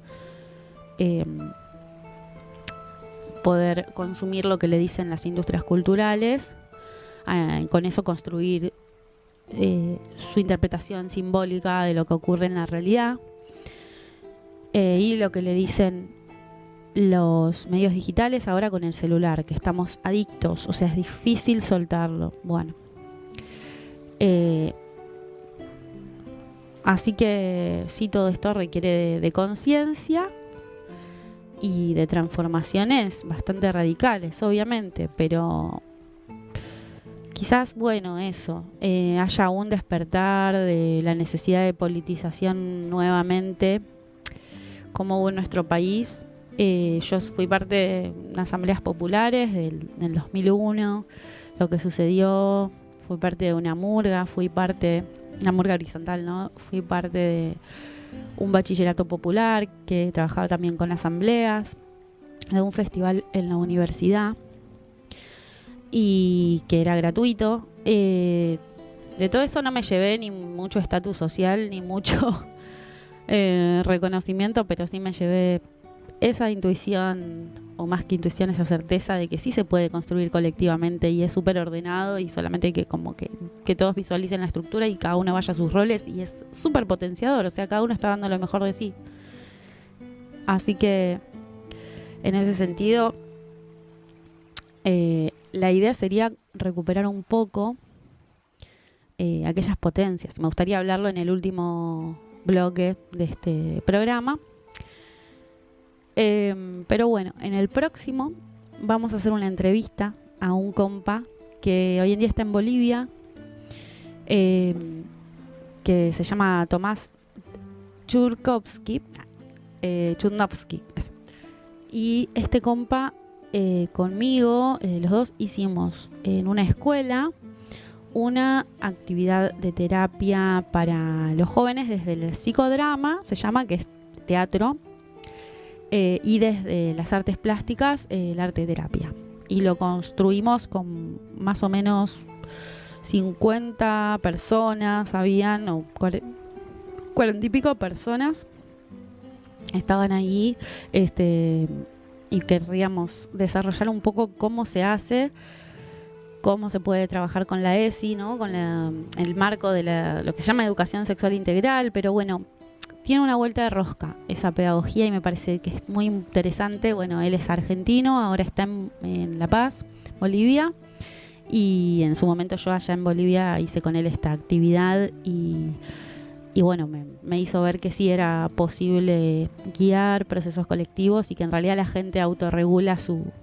poder consumir lo que le dicen las industrias culturales, con eso construir su interpretación simbólica de lo que ocurre en la realidad, y lo que le dicen los medios digitales ahora con el celular, que estamos adictos, o sea, es difícil soltarlo. Así que sí, todo esto requiere de conciencia y de transformaciones bastante radicales, obviamente, pero quizás, haya un despertar de la necesidad de politización nuevamente, como hubo en nuestro país. Yo fui parte de unas asambleas populares del 2001, lo que sucedió, fui parte de una murga horizontal, ¿no? Fui parte de un bachillerato popular que trabajaba también con asambleas, de un festival en la universidad y que era gratuito. De todo eso no me llevé ni mucho estatus social ni mucho reconocimiento, pero sí me llevé esa intuición, o más que intuición, esa certeza de que sí se puede construir colectivamente y es súper ordenado y solamente hay que todos visualicen la estructura y cada uno vaya a sus roles y es súper potenciador, o sea, cada uno está dando lo mejor de sí. Así que en ese sentido la idea sería recuperar un poco aquellas potencias. Me gustaría hablarlo en el último bloque de este programa. Pero en el próximo vamos a hacer una entrevista a un compa que hoy en día está en Bolivia, que se llama Tomás Chudnovsky. Y este compa conmigo, los dos hicimos en una escuela una actividad de terapia para los jóvenes desde el psicodrama, se llama, que es teatro, y desde las artes plásticas, el arte terapia. Y lo construimos con más o menos 50 personas, habían, o 40 y pico personas estaban ahí, y querríamos desarrollar un poco cómo se hace, cómo se puede trabajar con la ESI, ¿no? Con el marco de lo que se llama educación sexual integral, pero tiene una vuelta de rosca esa pedagogía y me parece que es muy interesante. Él es argentino, ahora está en La Paz, Bolivia, y en su momento yo allá en Bolivia hice con él esta actividad y y bueno, me hizo ver que sí era posible guiar procesos colectivos y que en realidad la gente autorregula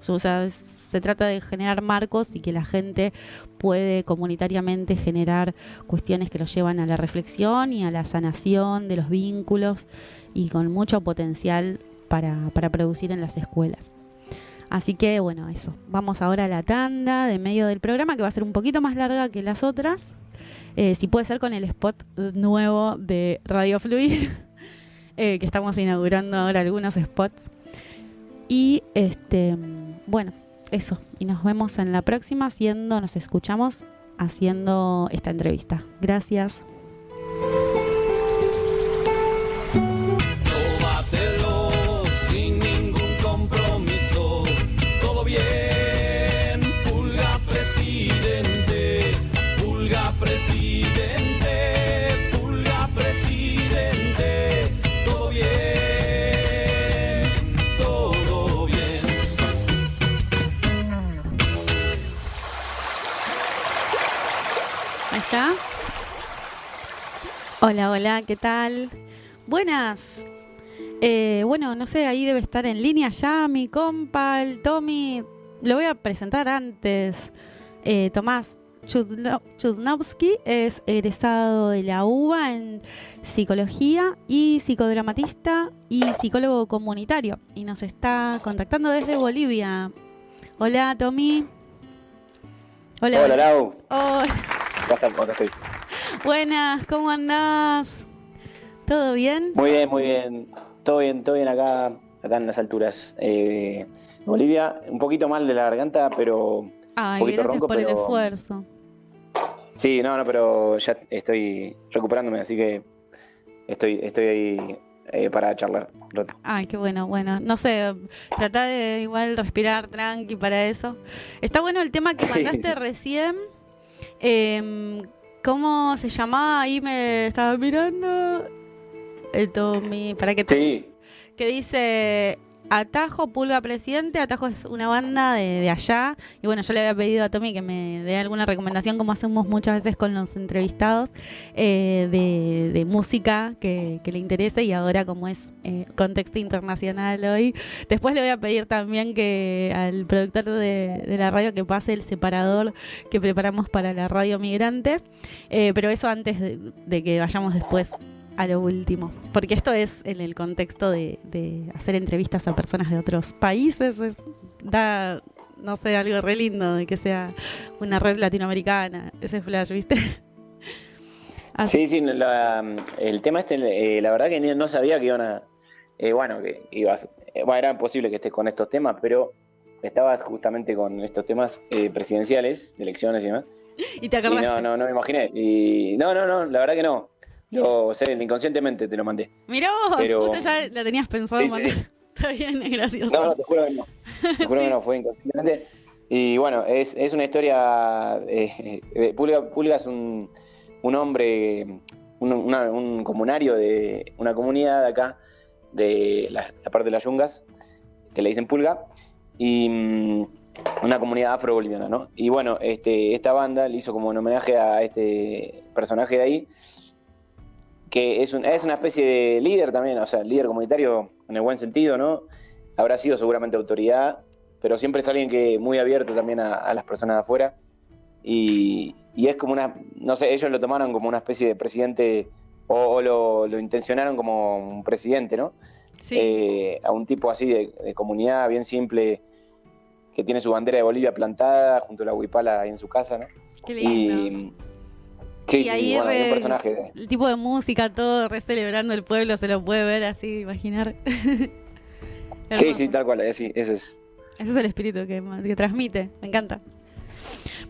o sea, se trata de generar marcos y que la gente puede comunitariamente generar cuestiones que los llevan a la reflexión y a la sanación de los vínculos y con mucho potencial para producir en las escuelas. Así que bueno, eso. Vamos ahora a la tanda de medio del programa, que va a ser un poquito más larga que las otras. Si puede ser con el spot nuevo de Radio Fluir, que estamos inaugurando ahora algunos spots. Y bueno, eso. Y nos vemos en la próxima nos escuchamos haciendo esta entrevista. Gracias. ¿Está? Hola, hola, ¿qué tal? Buenas. Bueno, no sé, ahí debe estar en línea ya mi compa, el Tommy. Lo voy a presentar antes. Tomás Chudnovsky es egresado de la UBA en psicología y psicodramatista y psicólogo comunitario. Y nos está contactando desde Bolivia. Hola, Tommy. Hola, Lau. Hola. Acá estoy. Buenas, ¿cómo andás? ¿Todo bien? Muy bien, muy bien. Todo bien acá en las alturas. Bolivia, un poquito mal de la garganta, pero un poquito gracias ronco, por el esfuerzo. Sí, no, pero ya estoy recuperándome, así que estoy ahí para charlar un rato. Ay, qué bueno. No sé, tratá de igual respirar tranqui para eso. Está bueno el tema que mandaste recién. ¿Cómo se llamaba? Ahí me estaba mirando. Tommy, para que Sí. Que dice Atajo, Pulga Presidente. Atajo es una banda de allá. Y bueno, yo le había pedido a Tommy que me dé alguna recomendación, como hacemos muchas veces con los entrevistados, de música que le interese. Y ahora, como es contexto internacional hoy, después le voy a pedir también que al productor de la radio que pase el separador que preparamos para la radio migrante. Pero eso antes de que vayamos después a lo último, porque esto es en el contexto de hacer entrevistas a personas de otros países, da, no sé, algo re lindo de que sea una red latinoamericana, ese flash, ¿viste? Así. Sí, el tema la verdad que no sabía que iban a, que ibas, era posible que estés con estos temas, pero estabas justamente con estos temas presidenciales, de elecciones y demás. ¿Y te acordaste? Y no me imaginé. Y no, la verdad que no. Yo sé, inconscientemente te lo mandé. Mirá vos, justo ya lo tenías pensado. Sí. Está bien, es gracioso. No, te juro que no. Te juro que no, fue inconscientemente. Y bueno, es una historia. Pulga es un hombre, un comunario de una comunidad de acá, de la parte de las Yungas, que le dicen Pulga, y una comunidad afro-boliviana, ¿no? Y bueno, esta banda le hizo como un homenaje a este personaje de ahí, que es una especie de líder también, o sea, líder comunitario en el buen sentido, ¿no? Habrá sido seguramente autoridad, pero siempre es alguien que muy abierto también a las personas de afuera. Y es como no sé, ellos lo tomaron como una especie de presidente, o lo intencionaron como un presidente, ¿no? Sí. A un tipo así de comunidad bien simple, que tiene su bandera de Bolivia plantada junto a la huipala ahí en su casa, ¿no? Qué lindo. Sí, ahí bueno, hay un personaje. El tipo de música, todo re celebrando el pueblo, se lo puede ver así, imaginar. Sí, tal cual, sí, ese es. Ese es el espíritu que transmite, me encanta.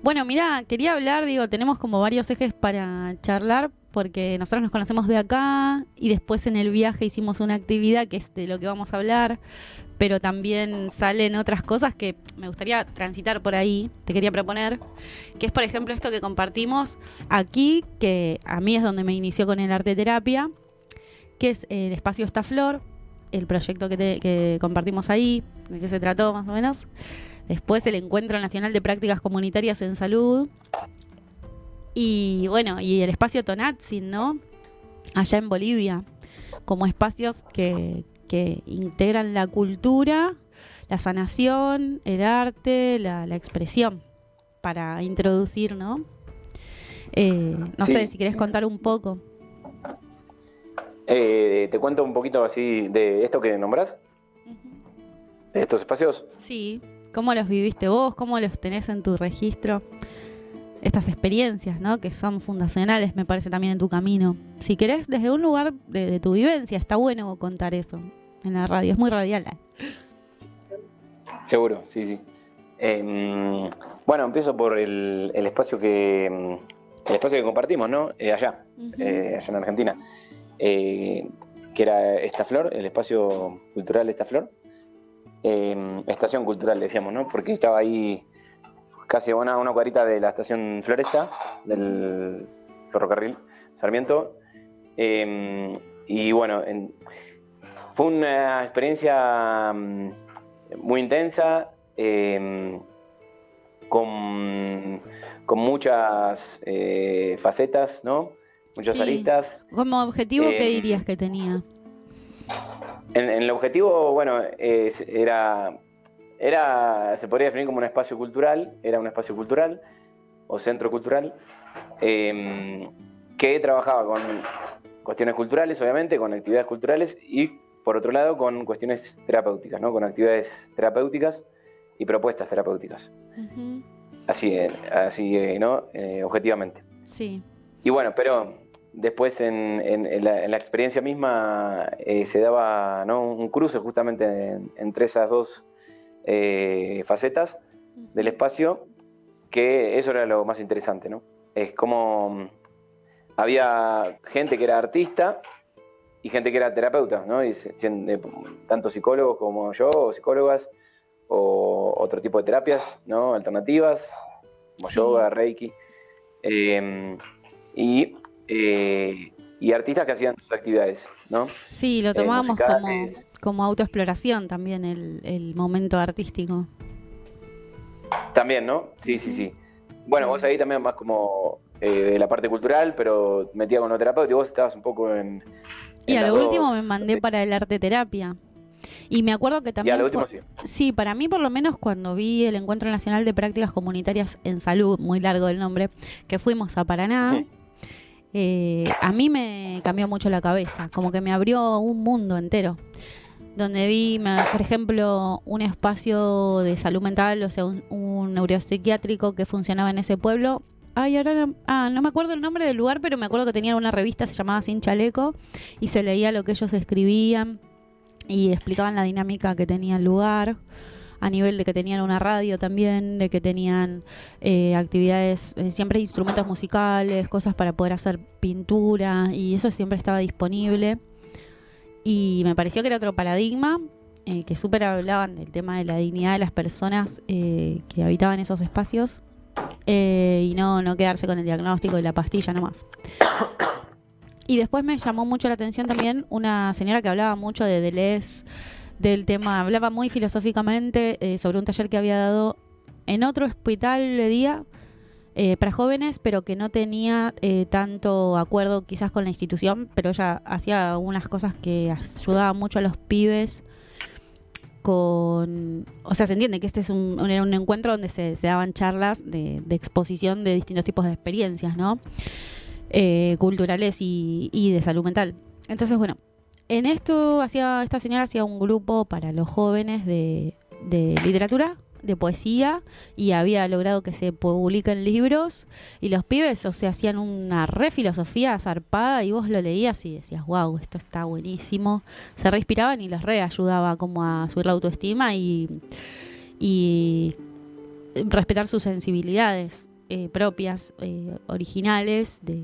Bueno, mira, quería hablar, tenemos como varios ejes para charlar, porque nosotros nos conocemos de acá y después en el viaje hicimos una actividad que es de lo que vamos a hablar, pero también salen otras cosas que me gustaría transitar por ahí, te quería proponer, que es por ejemplo esto que compartimos aquí, que a mí es donde me inició con el arte terapia, que es el espacio Esta Flor, el proyecto que compartimos ahí, de qué se trató más o menos. Después el Encuentro Nacional de Prácticas Comunitarias en Salud. Y bueno, y el espacio Tonantzin, ¿no? allá en Bolivia, como espacios que integran la cultura, la sanación, el arte, la expresión, para introducir, ¿no? No Sí. sé, si querés contar un poco. Te cuento un poquito así de esto que nombrás, de estos espacios. Sí, ¿cómo los viviste vos? ¿Cómo los tenés en tu registro? Estas experiencias, ¿no? Que son fundacionales, me parece, también en tu camino. Si querés, desde un lugar de tu vivencia, está bueno contar eso en la radio, es muy radial. Seguro, sí, sí. Bueno, empiezo por el espacio el espacio que compartimos, ¿no? Allá en Argentina. Que era Estaflor, el espacio cultural de Estaflor. Estación cultural, decíamos, ¿no? Porque estaba ahí casi a una cuadrita de la estación Floresta, del ferrocarril Sarmiento. Y bueno, fue una experiencia muy intensa, con muchas facetas, ¿no? Muchas Sí. aristas. Como objetivo, ¿qué dirías que tenía? En el objetivo, bueno, se podría definir como un espacio cultural, era un espacio cultural o centro cultural, que trabajaba con cuestiones culturales, obviamente, con actividades culturales y, por otro lado, con cuestiones terapéuticas, ¿no? Con actividades terapéuticas y propuestas terapéuticas. Así, ¿no? Objetivamente. Sí. Y bueno, pero después en la experiencia misma se daba, ¿no? Un cruce justamente entre esas dos facetas del espacio, que eso era lo más interesante, ¿no? Es como había gente que era artista y gente que era terapeuta, ¿no? Y tanto psicólogos como yo, o psicólogas, o otro tipo de terapias, ¿no? Alternativas, como yoga, reiki, y artistas que hacían sus actividades, ¿no? Sí, lo tomábamos musicales. como autoexploración también, el momento artístico. También, ¿no? Sí. Bueno, vos ahí también más como de la parte cultural, pero metida con lo terapéutico, vos estabas un poco en Y a las lo dos. último me mandé para el arte terapia. Y me acuerdo que Y también a lo último sí. Sí, para mí por lo menos cuando vi el Encuentro Nacional de Prácticas Comunitarias en Salud, muy largo el nombre, que fuimos a Paraná, a mí me cambió mucho la cabeza, como que me abrió un mundo entero, donde vi, por ejemplo, un espacio de salud mental, o sea, un neuropsiquiátrico que funcionaba en ese pueblo. Ay, ahora no me acuerdo el nombre del lugar, pero me acuerdo que tenían una revista, se llamaba Sin Chaleco, y se leía lo que ellos escribían y explicaban la dinámica que tenía el lugar, a nivel de que tenían una radio también, de que tenían actividades, siempre instrumentos musicales, cosas para poder hacer pintura, y eso siempre estaba disponible. Y me pareció que era otro paradigma, que súper hablaban del tema de la dignidad de las personas que habitaban esos espacios, y no quedarse con el diagnóstico de la pastilla nomás. Y después me llamó mucho la atención también una señora que hablaba mucho de Deleuze, del tema, hablaba muy filosóficamente sobre un taller que había dado en otro hospital de día para jóvenes, pero que no tenía tanto acuerdo quizás con la institución, pero ella hacía algunas cosas que ayudaban mucho a los pibes o sea, se entiende que este es era un encuentro donde se daban charlas de exposición de distintos tipos de experiencias, ¿no? Culturales y de salud mental. Entonces, bueno, en esto esta señora hacía un grupo para los jóvenes de literatura, de poesía, y había logrado que se publiquen libros, y los pibes, o sea, hacían una re filosofía zarpada, y vos lo leías y decías, wow, esto está buenísimo. Se respiraban y les re ayudaba como a subir la autoestima y respetar sus sensibilidades propias, originales de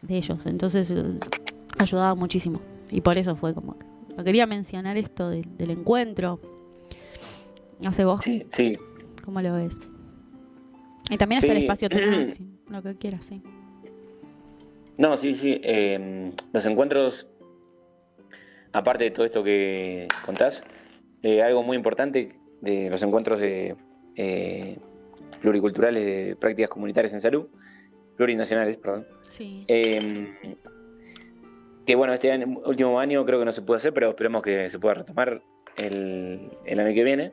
ellos. Entonces ayudaba muchísimo, y por eso fue como no quería mencionar esto del encuentro. No sé vos, Sí. ¿cómo lo ves? Y también está el Sí. espacio trans, lo que quieras, sí. No, sí. Los encuentros, aparte de todo esto que contás, algo muy importante de los encuentros de pluriculturales de prácticas comunitarias en salud, plurinacionales, perdón. Sí. que bueno, último año creo que no se puede hacer, pero esperemos que se pueda retomar el año que viene.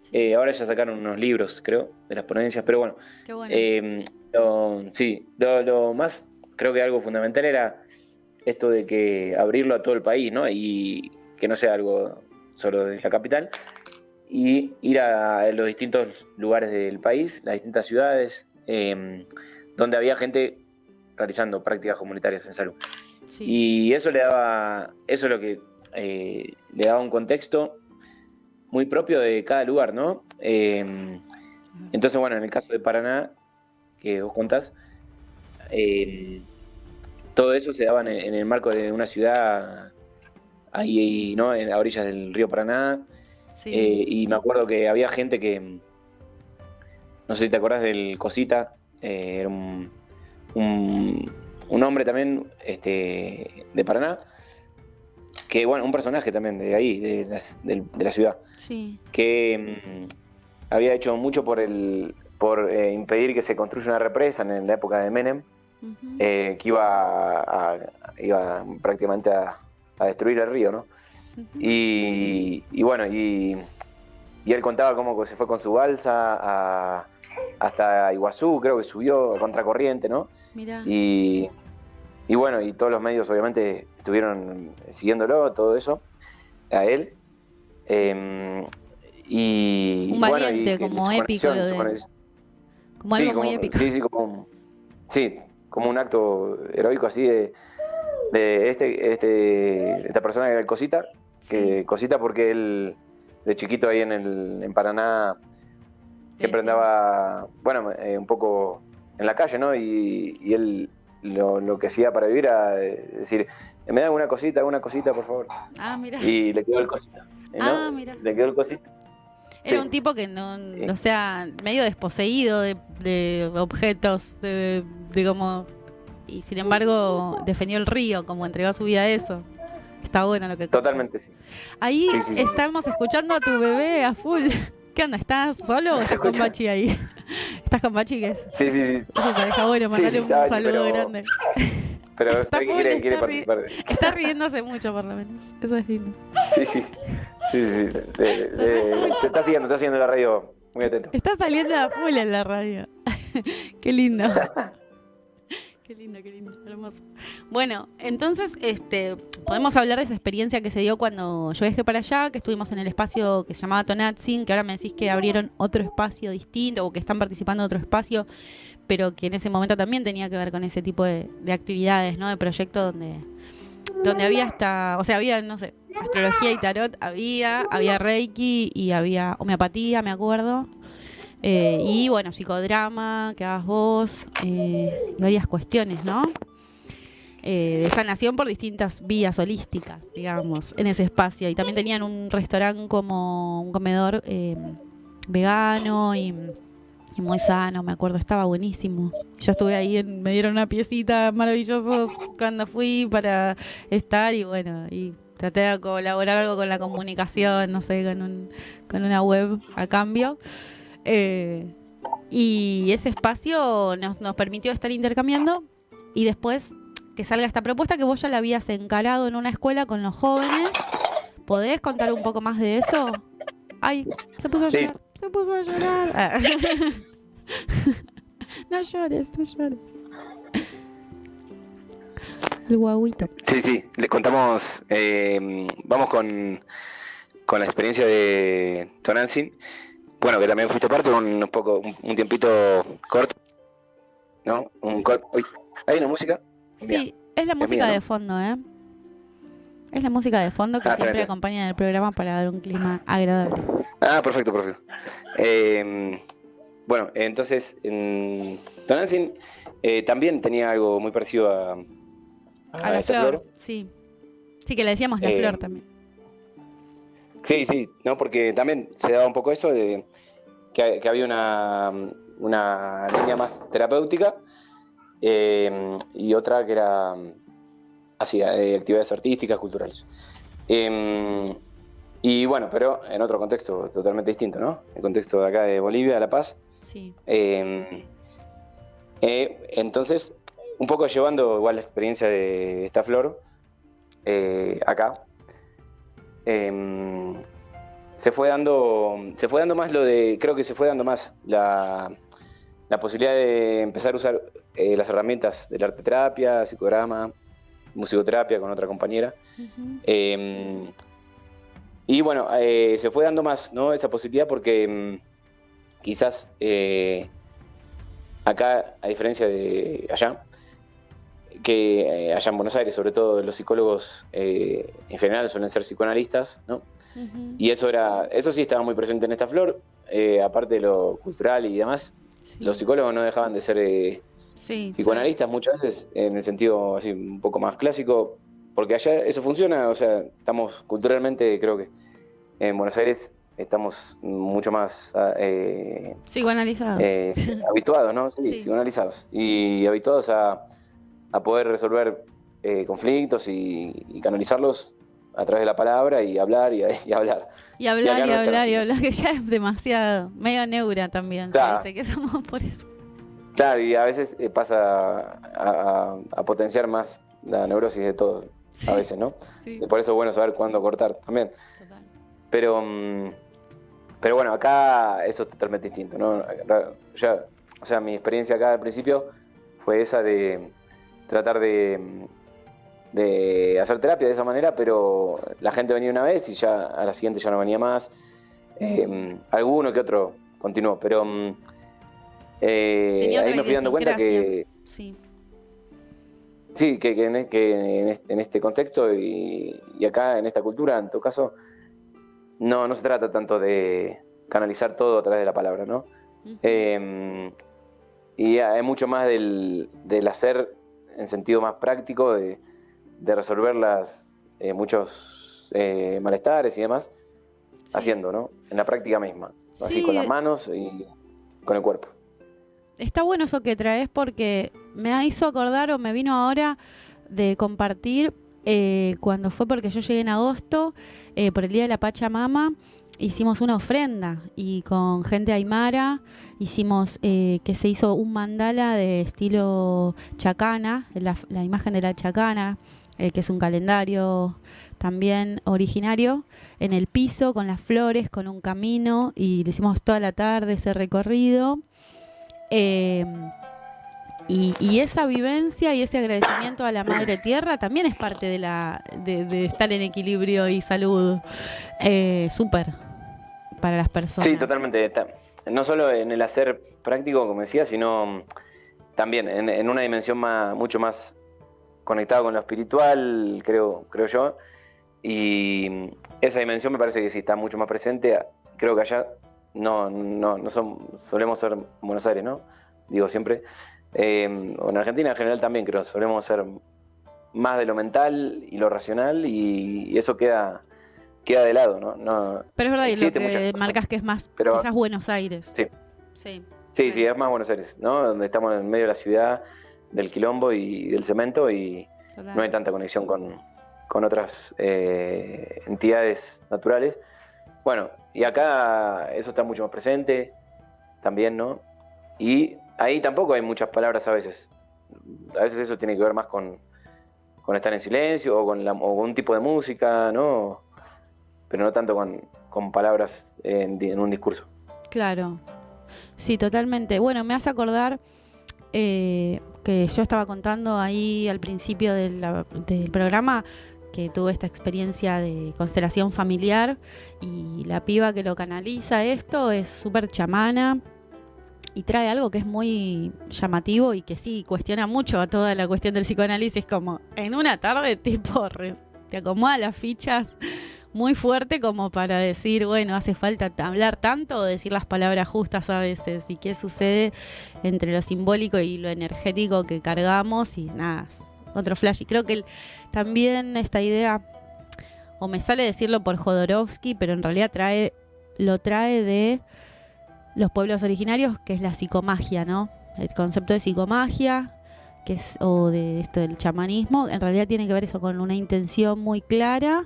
Sí. Ahora ya sacaron unos libros, creo, de las ponencias, pero bueno, Qué bueno. lo más, creo que algo fundamental era esto de que abrirlo a todo el país, ¿no? Y que no sea algo solo de la capital, y ir a los distintos lugares del país, las distintas ciudades, donde había gente realizando prácticas comunitarias en salud. Sí. Y eso es lo que le daba un contexto muy propio de cada lugar, ¿no? Entonces, bueno, en el caso de Paraná, que vos contás, todo eso se daba en el marco de una ciudad ahí, ¿no? A orillas del río Paraná. Sí. Y me acuerdo que había gente que, no sé si te acordás del Cosita, era un hombre también de Paraná, que bueno, un personaje también de ahí, de la ciudad, Sí. que había hecho mucho por impedir que se construya una represa en la época de Menem, Ujú. que iba prácticamente a destruir el río, ¿no? Ujú. Y bueno, y él contaba cómo se fue con su balsa hasta Iguazú, creo que subió a contracorriente, ¿no? Mirá. Y bueno, y todos los medios obviamente estuvieron siguiéndolo, todo eso, a él. Y Un bueno, valiente, y que como su épico conexión, lo su de... conexión. Como Sí, algo muy épico. sí, como un acto heroico así de esta persona que era el Cosita, que Sí. Cosita porque él de chiquito ahí en Paraná siempre Sí. andaba, bueno, un poco en la calle, ¿no? Y él lo que hacía para vivir era decir, me da una cosita, por favor. Ah, mira. Y le quedó el Cosita, ¿no? Ah, mira. Le quedó el Cosita. Era Sí. un tipo que no, o sea, medio desposeído de objetos, de como... Y sin embargo defendió el río, como entregó su vida a eso. Está bueno lo que contás. Totalmente, sí. Ahí Sí. estamos escuchando a tu bebé a full. ¿Qué onda? ¿Estás solo o estás con Bachi ahí? ¿Estás con Bachi qué es? Sí. Es su pareja, bueno, mandale un estaba, saludo pero- grande. Pero Está sé que full, quiere está participar. Está riéndose mucho por lo menos. Eso es lindo. Sí. Se está siguiendo la radio. Muy atento. Está saliendo a full en la radio. Qué lindo. Qué lindo, hermoso. Bueno, entonces podemos hablar de esa experiencia que se dio cuando yo viajé para allá, que estuvimos en el espacio que se llamaba Tonantzin, que ahora me decís que abrieron otro espacio distinto o que están participando en otro espacio, pero que en ese momento también tenía que ver con ese tipo de actividades, ¿no? De proyectos donde había había, no sé, astrología y tarot, había reiki y había homeopatía, me acuerdo. Y bueno, psicodrama, que hagas vos, y varias cuestiones, ¿no? De sanación por distintas vías holísticas, digamos, en ese espacio. Y también tenían un restaurante como un comedor vegano y muy sano, me acuerdo, estaba buenísimo. Yo estuve ahí, me dieron una piecita maravillosa cuando fui para estar y bueno, y traté de colaborar algo con la comunicación, no sé, con una web a cambio. Y ese espacio nos permitió estar intercambiando y después que salga esta propuesta que vos ya la habías encarado en una escuela con los jóvenes. ¿Podés contar un poco más de eso? Ay, se puso a Sí. llorar. Se puso a llorar. Ah. No llores. El guaguito. Sí, le contamos, vamos con la experiencia de Tonantzin. Bueno, que también fuiste parte, un tiempito corto, ¿no? Uy, ¿hay una música? Sí, es la música mía, ¿no? de fondo, ¿eh? Es la música de fondo que siempre excelente. acompaña en el programa para dar un clima agradable. Ah, perfecto. Bueno, entonces, en Tonantzin también tenía algo muy parecido a A la esta flor, sí. Sí, que le decíamos la flor también. Sí, ¿no? Porque también se daba un poco eso de que había una línea más terapéutica y otra que era así, actividades artísticas, culturales. Y bueno, pero en otro contexto totalmente distinto, ¿no? El contexto de acá de Bolivia, de La Paz. Sí. Entonces, un poco llevando igual la experiencia de esta flor acá, se fue dando más creo que se fue dando más la posibilidad de empezar a usar las herramientas del arte terapia, psicodrama, musicoterapia con otra compañera. Ujú. Y bueno, se fue dando más, ¿no? Esa posibilidad porque quizás acá, a diferencia de allá, que allá en Buenos Aires, sobre todo los psicólogos en general suelen ser psicoanalistas, ¿no? Ujú. Y eso sí estaba muy presente en esta flor, aparte de lo cultural y demás, Sí. los psicólogos no dejaban de ser Sí, psicoanalistas muchas veces, en el sentido así un poco más clásico, porque allá eso funciona, o sea, estamos culturalmente, creo que en Buenos Aires estamos mucho más psicoanalizados. habituados, ¿no? Sí, Sí. psicoanalizados y habituados a poder resolver conflictos y canalizarlos a través de la palabra y hablar y hablar. Y hablar, acá y no es tan hablar, así, y ¿no? hablar, que ya es demasiado. Medio neura también, Claro. se dice que somos por eso. Claro, y a veces pasa a potenciar más la neurosis de todo, Sí. a veces, ¿no? Sí. Y por eso es bueno saber cuándo cortar también. Total. Pero bueno, acá eso es totalmente distinto, ¿no? O sea, mi experiencia acá al principio fue esa de tratar de hacer terapia de esa manera, pero la gente venía una vez y ya a la siguiente ya no venía más. Alguno que otro continuó, pero Tenía ahí otra me fui dando cuenta que Sí. sí, que en este contexto y acá en esta cultura, en todo caso, no se trata tanto de canalizar todo a través de la palabra, ¿no? Ujú. Y hay mucho más del hacer en sentido más práctico, de resolver muchos malestares y demás, Sí. haciendo, ¿no? En la práctica misma, así Sí. con las manos y con el cuerpo. Está bueno eso que traes porque me hizo acordar o me vino ahora de compartir cuando fue porque yo llegué en agosto, por el Día de la Pachamama, hicimos una ofrenda y con gente aymara hicimos que se hizo un mandala de estilo chacana, la imagen de la chacana, que es un calendario también originario, en el piso con las flores, con un camino, y lo hicimos toda la tarde ese recorrido. Y esa vivencia y ese agradecimiento a la Madre Tierra también es parte de estar en equilibrio y salud súper para las personas. Sí, totalmente. No solo en el hacer práctico, como decía, sino también en una dimensión mucho más conectada con lo espiritual, creo yo. Y esa dimensión me parece que sí está mucho más presente. Creo que allá no solemos ser en Buenos Aires, ¿no? Digo siempre. O en Argentina en general también creo, solemos ser más de lo mental y lo racional y eso queda de lado, ¿no? Pero es verdad, y lo existe que muchas cosas, marcas que es más, pero quizás Buenos Aires. sí, Sí. sí, es más Buenos Aires, ¿no? Donde estamos en medio de la ciudad, del quilombo y del cemento y Total. no hay tanta conexión con otras entidades naturales. Bueno, y acá eso está mucho más presente también, ¿no? Y ahí tampoco hay muchas palabras a veces. A veces eso tiene que ver más con estar en silencio o con un tipo de música, ¿no? Pero no tanto con palabras en un discurso. Claro. Sí, totalmente. Bueno, me hace acordar que yo estaba contando ahí al principio del programa que tuve esta experiencia de constelación familiar y la piba que lo canaliza esto es súper chamana y trae algo que es muy llamativo y que sí cuestiona mucho a toda la cuestión del psicoanálisis, como en una tarde tipo te acomoda las fichas muy fuerte como para decir, bueno, hace falta hablar tanto o decir las palabras justas a veces y qué sucede entre lo simbólico y lo energético que cargamos y nada, otro flash. Y creo que también esta idea, o me sale decirlo por Jodorowsky, pero en realidad lo trae de los pueblos originarios, que es la psicomagia, ¿no? El concepto de psicomagia, o de esto del chamanismo, en realidad tiene que ver eso con una intención muy clara,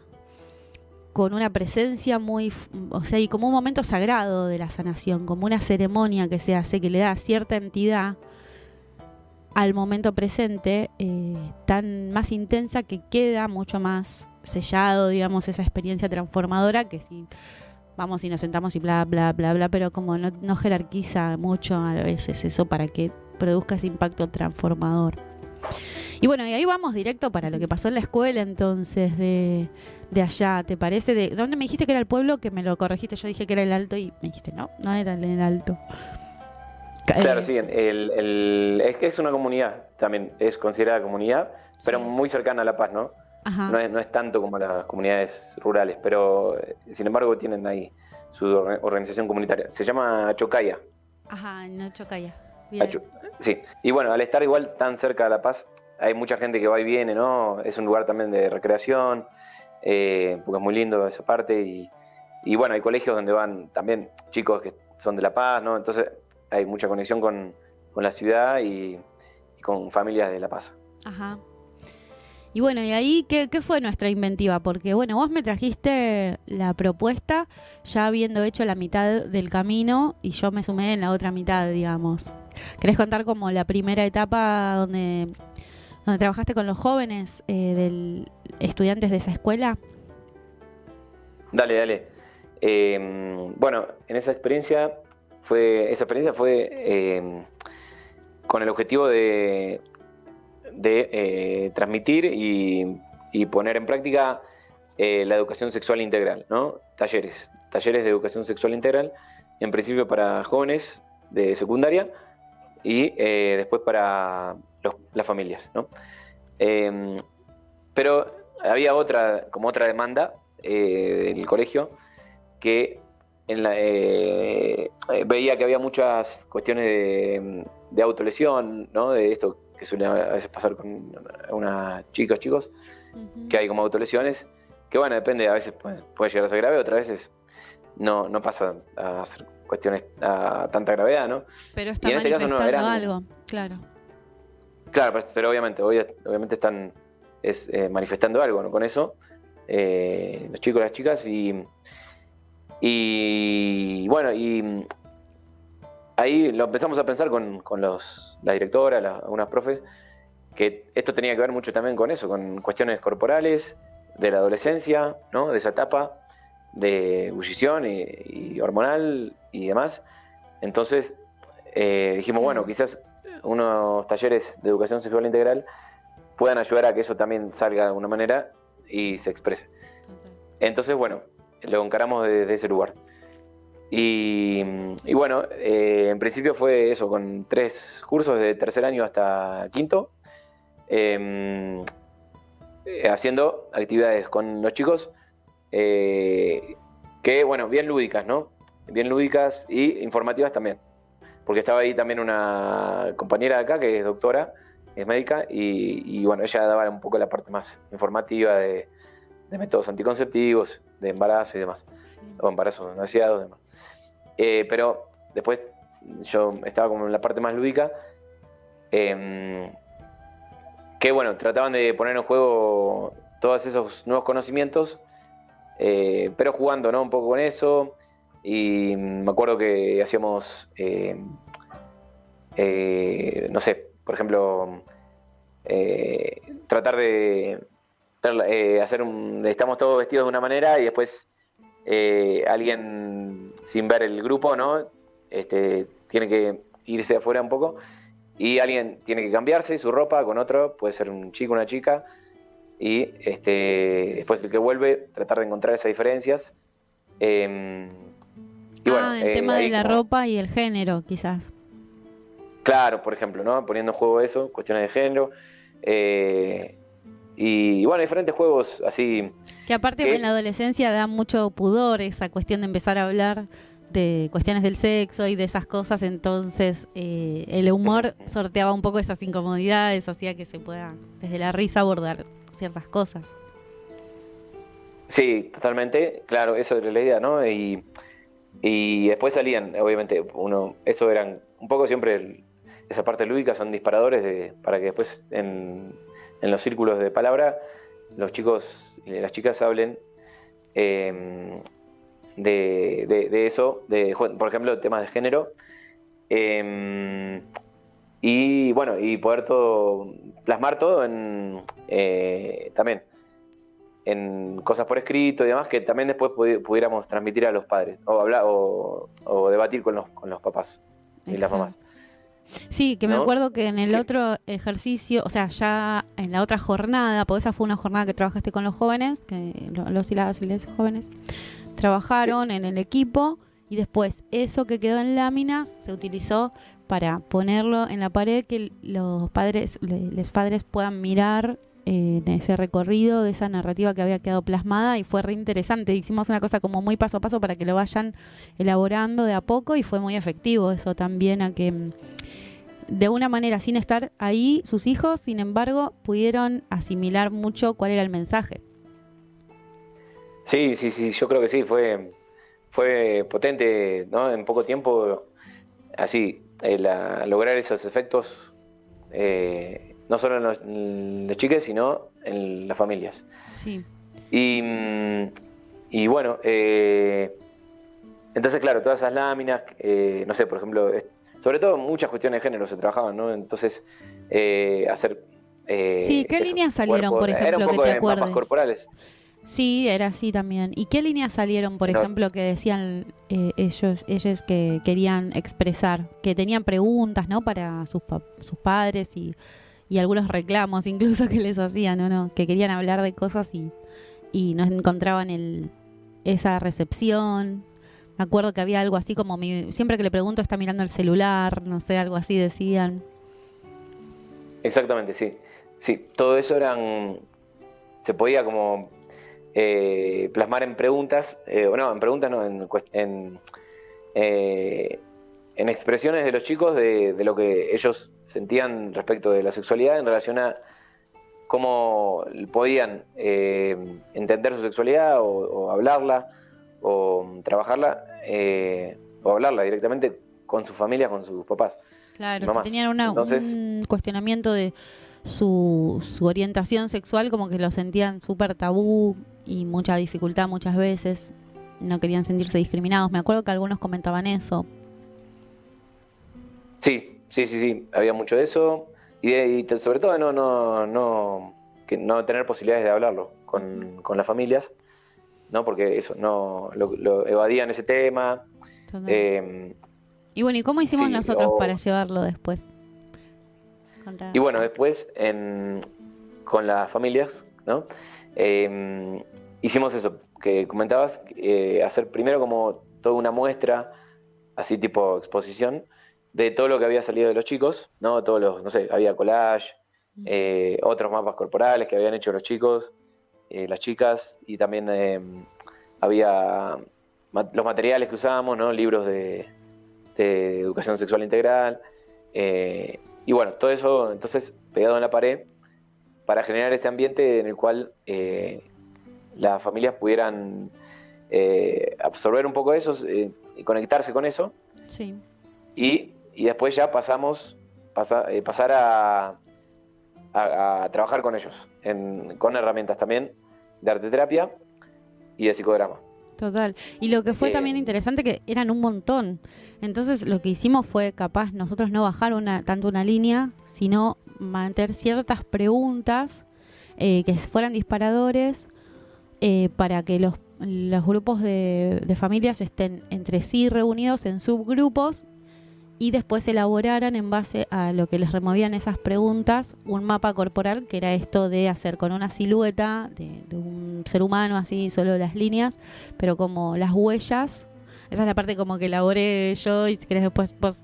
con una presencia muy, o sea, y como un momento sagrado de la sanación, como una ceremonia que se hace, que le da cierta entidad al momento presente, tan más intensa, que queda mucho más sellado, digamos, esa experiencia transformadora, que si vamos y nos sentamos y bla, bla, bla, bla, pero como no jerarquiza mucho a veces eso para que produzca ese impacto transformador. Y bueno, y ahí vamos directo para lo que pasó en la escuela entonces de allá, ¿te parece? ¿De dónde me dijiste que era el pueblo? Que me lo corregiste, yo dije que era el Alto y me dijiste, no era el Alto. Claro, sí, es que es una comunidad, también es considerada comunidad, pero Sí. muy cercana a La Paz, ¿no? Ajá. No es tanto como las comunidades rurales, pero sin embargo tienen ahí su organización comunitaria. Se llama Chocaya. Ajá, en Chocaya. Bien. Sí, y bueno, al estar igual tan cerca de La Paz, hay mucha gente que va y viene, ¿no? Es un lugar también de recreación, porque es muy lindo esa parte, y bueno, hay colegios donde van también chicos que son de La Paz, ¿no? Entonces hay mucha conexión con la ciudad y con familias de La Paz. Ajá. Y bueno, y ahí, ¿qué fue nuestra inventiva? Porque bueno, vos me trajiste la propuesta ya habiendo hecho la mitad del camino y yo me sumé en la otra mitad, digamos. ¿Querés contar como la primera etapa donde trabajaste con los jóvenes estudiantes de esa escuela? Dale. Bueno, en esa experiencia fue con el objetivo de transmitir y poner en práctica la educación sexual integral, ¿no? Talleres de educación sexual integral, en principio para jóvenes de secundaria y después para las familias, ¿no? Pero había otra demanda del colegio, que veía que había muchas cuestiones de autolesión, ¿no? De esto que suele a veces pasar con unas chicos, que hay como autolesiones, que bueno, depende, a veces puede llegar a ser grave, otras veces no pasa a ser cuestiones a tanta gravedad, ¿no? Pero está Y en este caso manifestando no eran, algo, claro. Claro, pero obviamente están manifestando algo, ¿no? Con eso, los chicos y las chicas, y bueno, y ahí lo empezamos a pensar con la directora, algunas profes, que esto tenía que ver mucho también con eso, con cuestiones corporales, de la adolescencia, ¿no? De esa etapa de ebullición y hormonal y demás. Entonces dijimos, bueno, quizás unos talleres de educación sexual integral puedan ayudar a que eso también salga de alguna manera y se exprese. Entonces, bueno, lo encaramos desde ese lugar. Y bueno, en principio fue eso, con 3 cursos de tercer año hasta quinto, haciendo actividades con los chicos que, bueno, bien lúdicas, ¿no? Bien lúdicas y informativas también. Porque estaba ahí también una compañera de acá que es doctora, es médica, y bueno, ella daba un poco la parte más informativa de métodos anticonceptivos, de embarazo y demás, o embarazos no deseados y demás. Pero después yo estaba como en la parte más lúdica, que bueno, trataban de poner en juego todos esos nuevos conocimientos, pero jugando, ¿no? Un poco con eso. Y me acuerdo que hacíamos, no sé, por ejemplo, tratar de estamos todos vestidos de una manera y después alguien sin ver el grupo, ¿no? Tiene que irse afuera un poco y alguien tiene que cambiarse su ropa con otro, puede ser un chico, una chica, y después el que vuelve, tratar de encontrar esas diferencias. Y bueno, El tema de la como, ropa y el género, quizás. claro, por ejemplo, ¿no? Poniendo en juego eso, cuestiones de género. Y bueno, diferentes juegos así. Que aparte en la adolescencia da mucho pudor esa cuestión de empezar a hablar de cuestiones del sexo y de esas cosas, entonces el humor sorteaba un poco esas incomodidades, hacía que se pueda desde la risa abordar ciertas cosas. Sí, totalmente, claro, eso era la idea, ¿no? Y después salían, obviamente, eso eran un poco siempre, esa parte lúdica son disparadores para que después en los círculos de palabra los chicos y las chicas hablen de eso, por ejemplo, temas de género. y bueno, y poder plasmar todo también en cosas por escrito y demás, que también después pudiéramos transmitir a los padres, o hablar, o debatir con los papás y las Exacto. mamás. Sí, que me ¿No? acuerdo que en el Sí. otro ejercicio, o sea, ya en la otra jornada, porque esa fue una jornada que trabajaste con los jóvenes, que los y las jóvenes trabajaron en el equipo, y después eso que quedó en láminas se utilizó para ponerlo en la pared, que los padres puedan mirar en ese recorrido de esa narrativa que había quedado plasmada, y fue re interesante. Hicimos una cosa como muy paso a paso para que lo vayan elaborando de a poco, y fue muy efectivo eso también, a que de una manera, sin estar ahí, sus hijos, sin embargo, pudieron asimilar mucho cuál era el mensaje. Sí, yo creo que sí, fue potente, ¿no? En poco tiempo, así, lograr esos efectos, no solo en los chiques, sino en las familias. Sí. Y bueno, entonces, claro, todas esas láminas, no sé, por ejemplo, sobre todo muchas cuestiones de género se trabajaban, ¿no? Entonces, hacer... Sí, ¿qué líneas salieron, por era ejemplo, un que poco te de mapas acuerdes? corporales. Sí, era así también. ¿Y qué líneas salieron, por No, ejemplo, que decían ellos que querían expresar? Que tenían preguntas, ¿no? Para sus padres, y algunos reclamos incluso que les hacían, ¿no? Que querían hablar de cosas, y no encontraban esa recepción. Me acuerdo que había algo así como, siempre que le pregunto está mirando el celular, no sé, algo así decían. exactamente, sí. Sí, todo eso se podía como plasmar en preguntas, o no, en preguntas no, en expresiones de los chicos de lo que ellos sentían respecto de la sexualidad en relación a cómo podían entender su sexualidad, o hablarla, o trabajarla, o hablarla directamente con sus familias, con sus papás y Claro, si mamás. tenían Entonces, un cuestionamiento de su orientación sexual, como que lo sentían súper tabú y mucha dificultad muchas veces. No querían sentirse discriminados. Me acuerdo que algunos comentaban eso. sí, había mucho de eso, y sobre todo no tener posibilidades de hablarlo con las familias, ¿no? Porque eso, no lo evadían ese tema. Total. eh, Y bueno, ¿y cómo hicimos sí, nosotros para llevarlo después? Contanos. y bueno, después con las familias, ¿no? Hicimos eso que comentabas, hacer primero como toda una muestra, así tipo exposición, de todo lo que había salido de los chicos, ¿no? Todos los, no sé, había collage, otros mapas corporales que habían hecho los chicos, las chicas, y también había los materiales que usábamos, ¿no? Libros de educación sexual integral, y bueno, todo eso entonces pegado en la pared para generar ese ambiente en el cual las familias pudieran absorber un poco eso, y conectarse con eso, Sí. y después ya pasar a trabajar con ellos, con herramientas también de arteterapia y de psicodrama. Total. Y lo que fue también Eh, interesante, que eran un montón. Entonces lo que hicimos fue capaz nosotros no bajar tanto una línea, sino mantener ciertas preguntas que fueran disparadores, para que los grupos de familias estén entre sí reunidos en subgrupos, y después elaboraran en base a lo que les removían esas preguntas un mapa corporal, que era esto de hacer con una silueta de un ser humano, así solo las líneas, pero como las huellas. Esa es la parte como que elaboré yo, y si querés después vos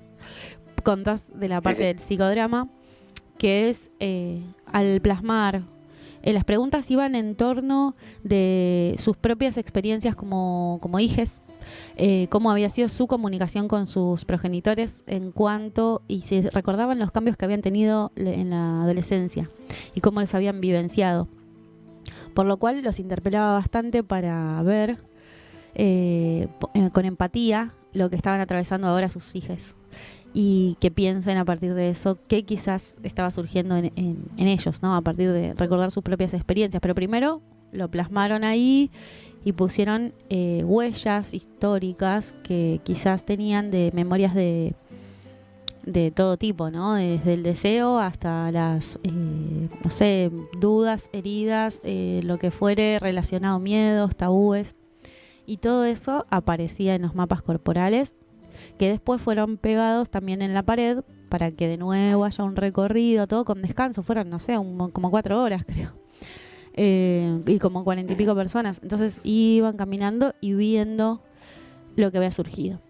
contás de la parte sí. del psicodrama, que es al plasmar. Las preguntas iban en torno de sus propias experiencias como hijes, cómo había sido su comunicación con sus progenitores y si recordaban los cambios que habían tenido en la adolescencia y cómo los habían vivenciado. Por lo cual los interpelaba bastante para ver con empatía lo que estaban atravesando ahora sus hijos, y que piensen a partir de eso qué quizás estaba surgiendo en ellos, ¿no? A partir de recordar sus propias experiencias. Pero primero lo plasmaron ahí y pusieron huellas históricas que quizás tenían de memorias de de todo tipo, ¿no? Desde el deseo hasta las, no sé, dudas, heridas, lo que fuere relacionado, miedos, tabúes. Y todo eso aparecía en los mapas corporales, que después fueron pegados también en la pared para que de nuevo haya un recorrido, todo con descanso. Fueron, no sé, como 4 horas, creo. Y como 40 y pico personas. Entonces iban caminando y viendo lo que había surgido.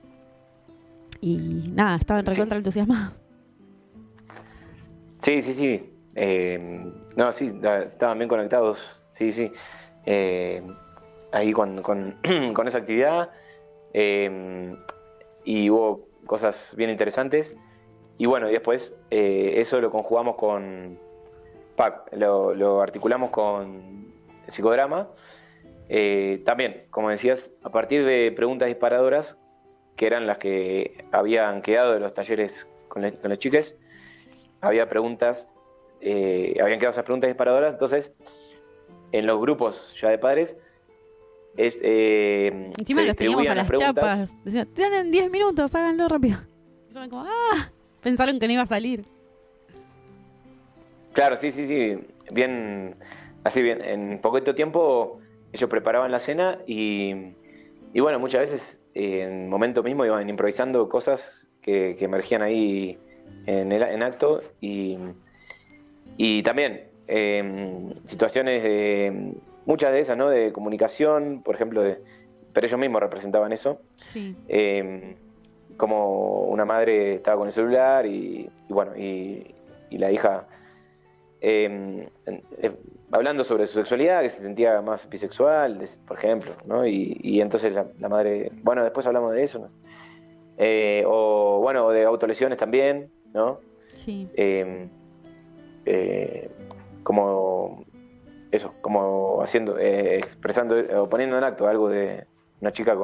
Y nada, estaban recontra entusiasmados. Sí. No, sí, estaban bien conectados. Sí. Ahí con esa actividad. Y hubo cosas bien interesantes. Y bueno, y después eso lo conjugamos con... lo articulamos con el psicodrama. También, como decías, a partir de preguntas disparadoras, que eran las que habían quedado de los talleres con los chiques, habían quedado esas preguntas disparadoras. Entonces, en los grupos ya de padres, encima los teníamos a las chapas. Decían, tienen 10 minutos, háganlo rápido. Y yo como, pensaron que no iba a salir. Claro, sí. Bien, así bien. En poquito tiempo ellos preparaban la cena y bueno, muchas veces en el momento mismo iban improvisando cosas que emergían ahí en acto y también situaciones muchas de esas, ¿no? De comunicación, por ejemplo, pero ellos mismos representaban eso. Sí. Como una madre estaba con el celular y bueno, y la hija hablando sobre su sexualidad, que se sentía más bisexual, por ejemplo, ¿no? Y entonces la madre, bueno, después hablamos de eso, ¿no? O bueno, de autolesiones también, ¿no? Sí. Como eso, como haciendo, expresando o poniendo en acto algo de una chica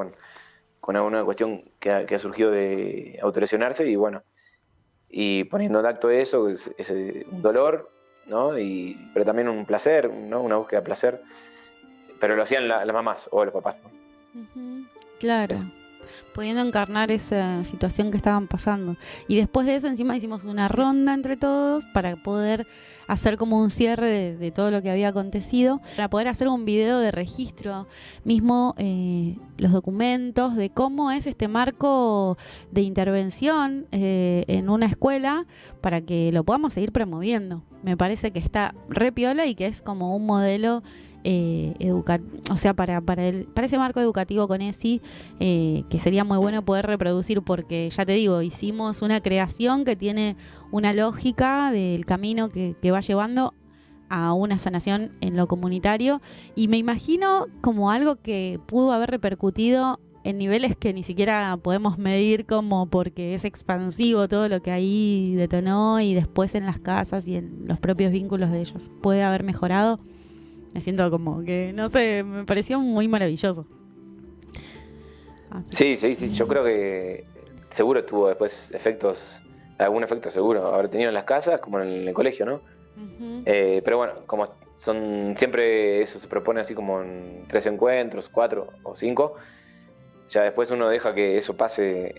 con alguna cuestión que ha surgido de autolesionarse y bueno, y poniendo en acto eso, es un dolor, ¿no? Pero también un placer, ¿no? Una búsqueda de placer, pero lo hacían las mamás o los papás, ¿no? Uh-huh. Claro. Pudiendo encarnar esa situación que estaban pasando. Y después de eso encima hicimos una ronda entre todos para poder hacer como un cierre de todo lo que había acontecido, para poder hacer un video de registro mismo, los documentos de cómo es este marco de intervención en una escuela para que lo podamos seguir promoviendo. Me parece que está re piola y que es como un modelo o sea, para ese marco educativo con ESI, que sería muy bueno poder reproducir, porque ya te digo, hicimos una creación que tiene una lógica del camino que va llevando a una sanación en lo comunitario, y me imagino como algo que pudo haber repercutido en niveles que ni siquiera podemos medir, como porque es expansivo todo lo que ahí detonó, y después en las casas y en los propios vínculos de ellos puede haber mejorado. Me siento como que, no sé, me pareció muy maravilloso. Sí, yo creo que seguro tuvo después algún efecto seguro haber tenido en las casas como en el colegio, ¿no? Uh-huh. Pero bueno, como siempre eso se propone así como en 3 encuentros, 4 o 5, ya después uno deja que eso pase,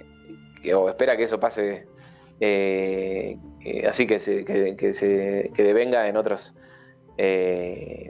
o espera que eso pase, así que devenga en otros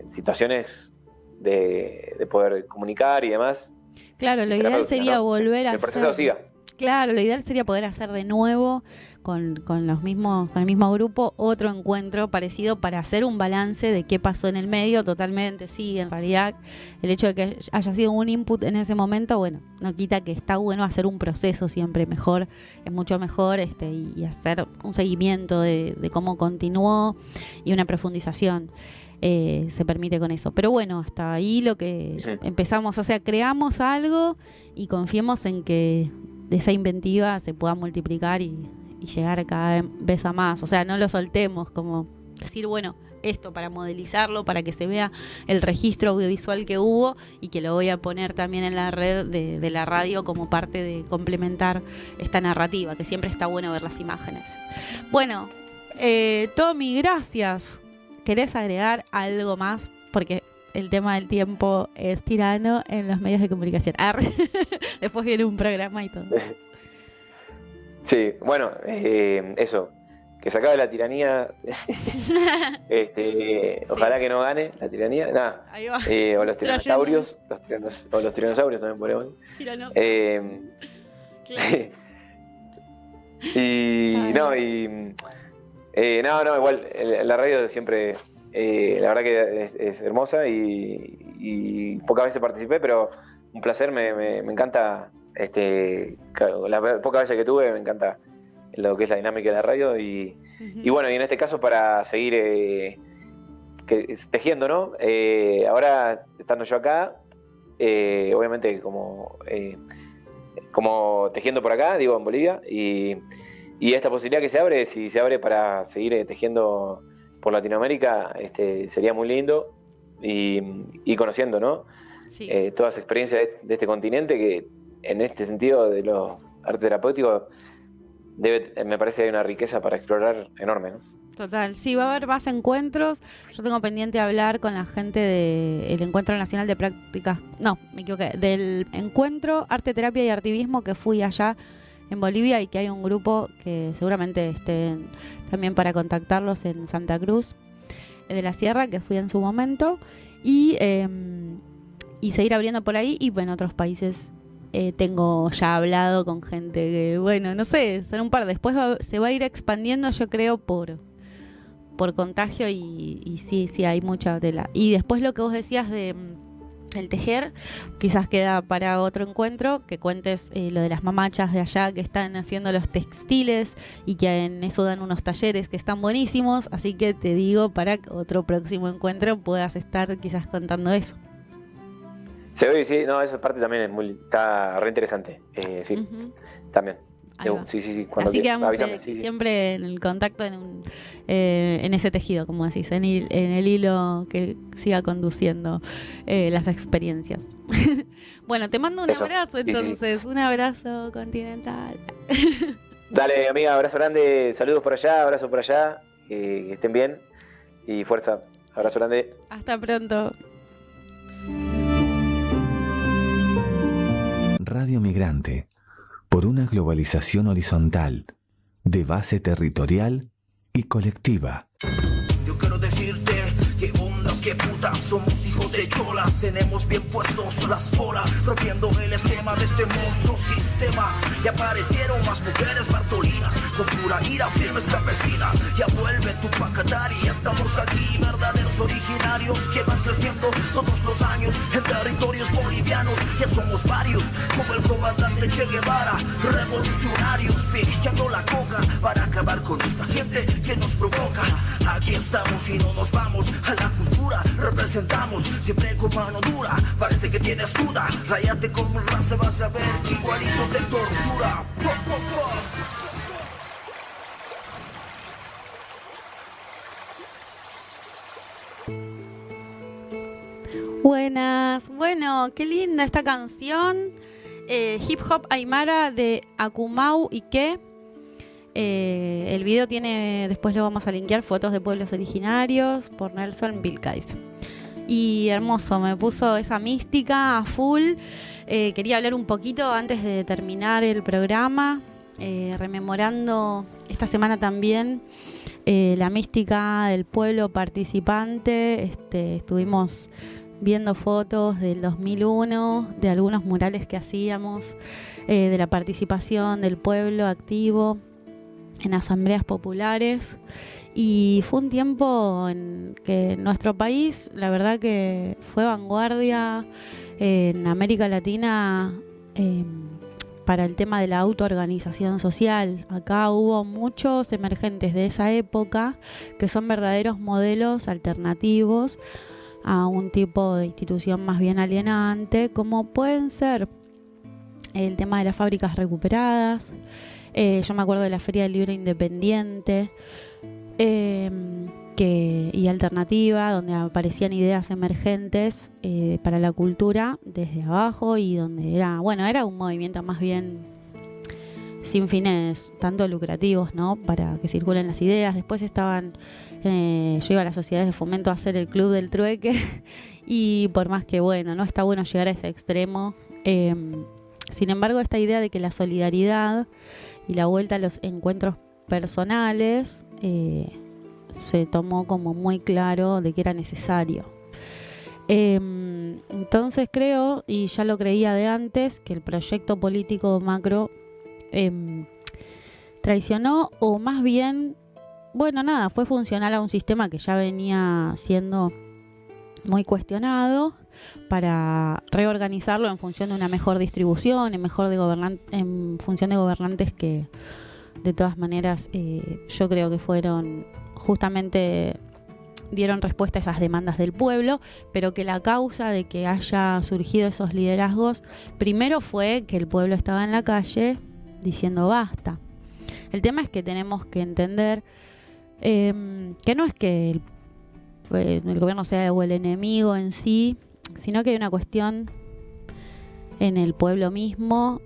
situaciones de poder comunicar y demás. Claro, lo ideal sería, ¿no?, volver a hacer. El proceso siga. Claro, lo ideal sería poder hacer de nuevo con el mismo grupo otro encuentro parecido para hacer un balance de qué pasó en el medio. Totalmente, sí, en realidad el hecho de que haya sido un input en ese momento, bueno, no quita que está bueno hacer un proceso siempre mejor, es mucho mejor, y hacer un seguimiento de cómo continuó y una profundización. Se permite con eso. Pero bueno, hasta ahí lo que empezamos, o sea, creamos algo y confiemos en que de esa inventiva se pueda multiplicar y llegar cada vez a más. O sea, no lo soltemos, como decir, bueno, esto para modelizarlo, para que se vea el registro audiovisual que hubo, y que lo voy a poner también en la red de la radio como parte de complementar esta narrativa, que siempre está bueno ver las imágenes. Bueno, Tommy, gracias. ¿Querés agregar algo más? Porque el tema del tiempo es tirano en los medios de comunicación. Después viene un programa y todo. Sí, bueno, eso, que se acabe la tiranía. Ojalá que no gane la tiranía. Nada. Ahí va. O los tiranosaurios. O los tiranosaurios también podemos. Claro. No, igual la radio siempre, la verdad que es hermosa y pocas veces participé, pero un placer, me encanta, las pocas veces que tuve, me encanta lo que es la dinámica de la radio y bueno, y en este caso para seguir tejiendo, ¿no? Ahora, estando yo acá, obviamente como tejiendo por acá, digo, en Bolivia, y esta posibilidad que se abre, si se abre para seguir tejiendo por Latinoamérica, sería muy lindo y conociendo, ¿no? Sí. Todas las experiencias de este continente que en este sentido de los arte terapéuticos me parece que hay una riqueza para explorar enorme, ¿no? Total, sí, va a haber más encuentros. Yo tengo pendiente hablar con la gente del Encuentro Nacional de Prácticas, no, me equivoqué, del Encuentro Arte, Terapia y Artivismo que fui allá en Bolivia y que hay un grupo que seguramente estén también para contactarlos en Santa Cruz de la Sierra, que fui en su momento, y seguir abriendo por ahí y en otros países. Tengo ya hablado con gente que, bueno, no sé, son un par. Después se va a ir expandiendo, yo creo, por contagio y sí, hay mucha tela. Y después lo que vos decías de el tejer, quizás queda para otro encuentro, que cuentes lo de las mamachas de allá que están haciendo los textiles y que en eso dan unos talleres que están buenísimos. Así que te digo, para otro próximo encuentro puedas estar quizás contando eso. Sí, no, esa parte también está re interesante. Sí, también. Sí. Así quedamos siempre en el contacto, en ese tejido, como decís, en el hilo que siga conduciendo las experiencias. Bueno, te mando un abrazo entonces, un abrazo continental. Dale, amiga, abrazo grande, saludos por allá, abrazo por allá, que estén bien y fuerza, abrazo grande. Hasta pronto. Radio Migrante, por una globalización horizontal, de base territorial y colectiva. Yo quiero decirte que ondas, que putas, somos hijos de cholas, tenemos bien puestos las bolas, rompiendo el esquema de este monstruo sistema. Y aparecieron más mujeres bartolinas, con pura ira, firmes campesinas. Ya vuelve tu Pacatari, estamos aquí, verdaderos originarios que van creciendo todos los años en territorios bolivianos. Ya somos varios, como el comandante Che Guevara, revolucionarios, pichando la coca para acabar con esta gente que nos provoca. Aquí estamos y no nos vamos a la cultura, representamos siempre con mano dura. Parece que tienes duda, ráyate con mi raza, vas a ver que igualito te tortura. Buenas, bueno, qué linda esta canción. Hip Hop Aymara de Akumau Ike. El video tiene, después lo vamos a linkear, fotos de pueblos originarios por Nelson Vilcais. Y hermoso, me puso esa mística a full. Quería hablar un poquito antes de terminar el programa, rememorando esta semana también la mística del pueblo participante. Estuvimos viendo fotos del 2001, de algunos murales que hacíamos, de la participación del pueblo activo en asambleas populares, y fue un tiempo en que nuestro país, la verdad que fue vanguardia en América Latina para el tema de la autoorganización social. Acá hubo muchos emergentes de esa época que son verdaderos modelos alternativos a un tipo de institución más bien alienante, como pueden ser el tema de las fábricas recuperadas. Yo me acuerdo de la Feria del Libro Independiente y alternativa, donde aparecían ideas emergentes para la cultura desde abajo, y donde era un movimiento más bien sin fines tanto lucrativos, ¿no? Para que circulen las ideas. Después estaban, yo iba a las sociedades de fomento a hacer el club del trueque y por más que no está bueno llegar a ese extremo, sin embargo, esta idea de que la solidaridad y la vuelta a los encuentros personales se tomó como muy claro de que era necesario. Entonces creo, y ya lo creía de antes, que el proyecto político Macro traicionó, o más bien, bueno, nada, fue funcional a un sistema que ya venía siendo muy cuestionado, para reorganizarlo en función de una mejor distribución, en función de gobernantes que de todas maneras yo creo que fueron justamente, dieron respuesta a esas demandas del pueblo, pero que la causa de que haya surgido esos liderazgos primero fue que el pueblo estaba en la calle diciendo basta. El tema es que tenemos que entender que no es que el gobierno sea o el enemigo en sí, sino que hay una cuestión en el pueblo mismo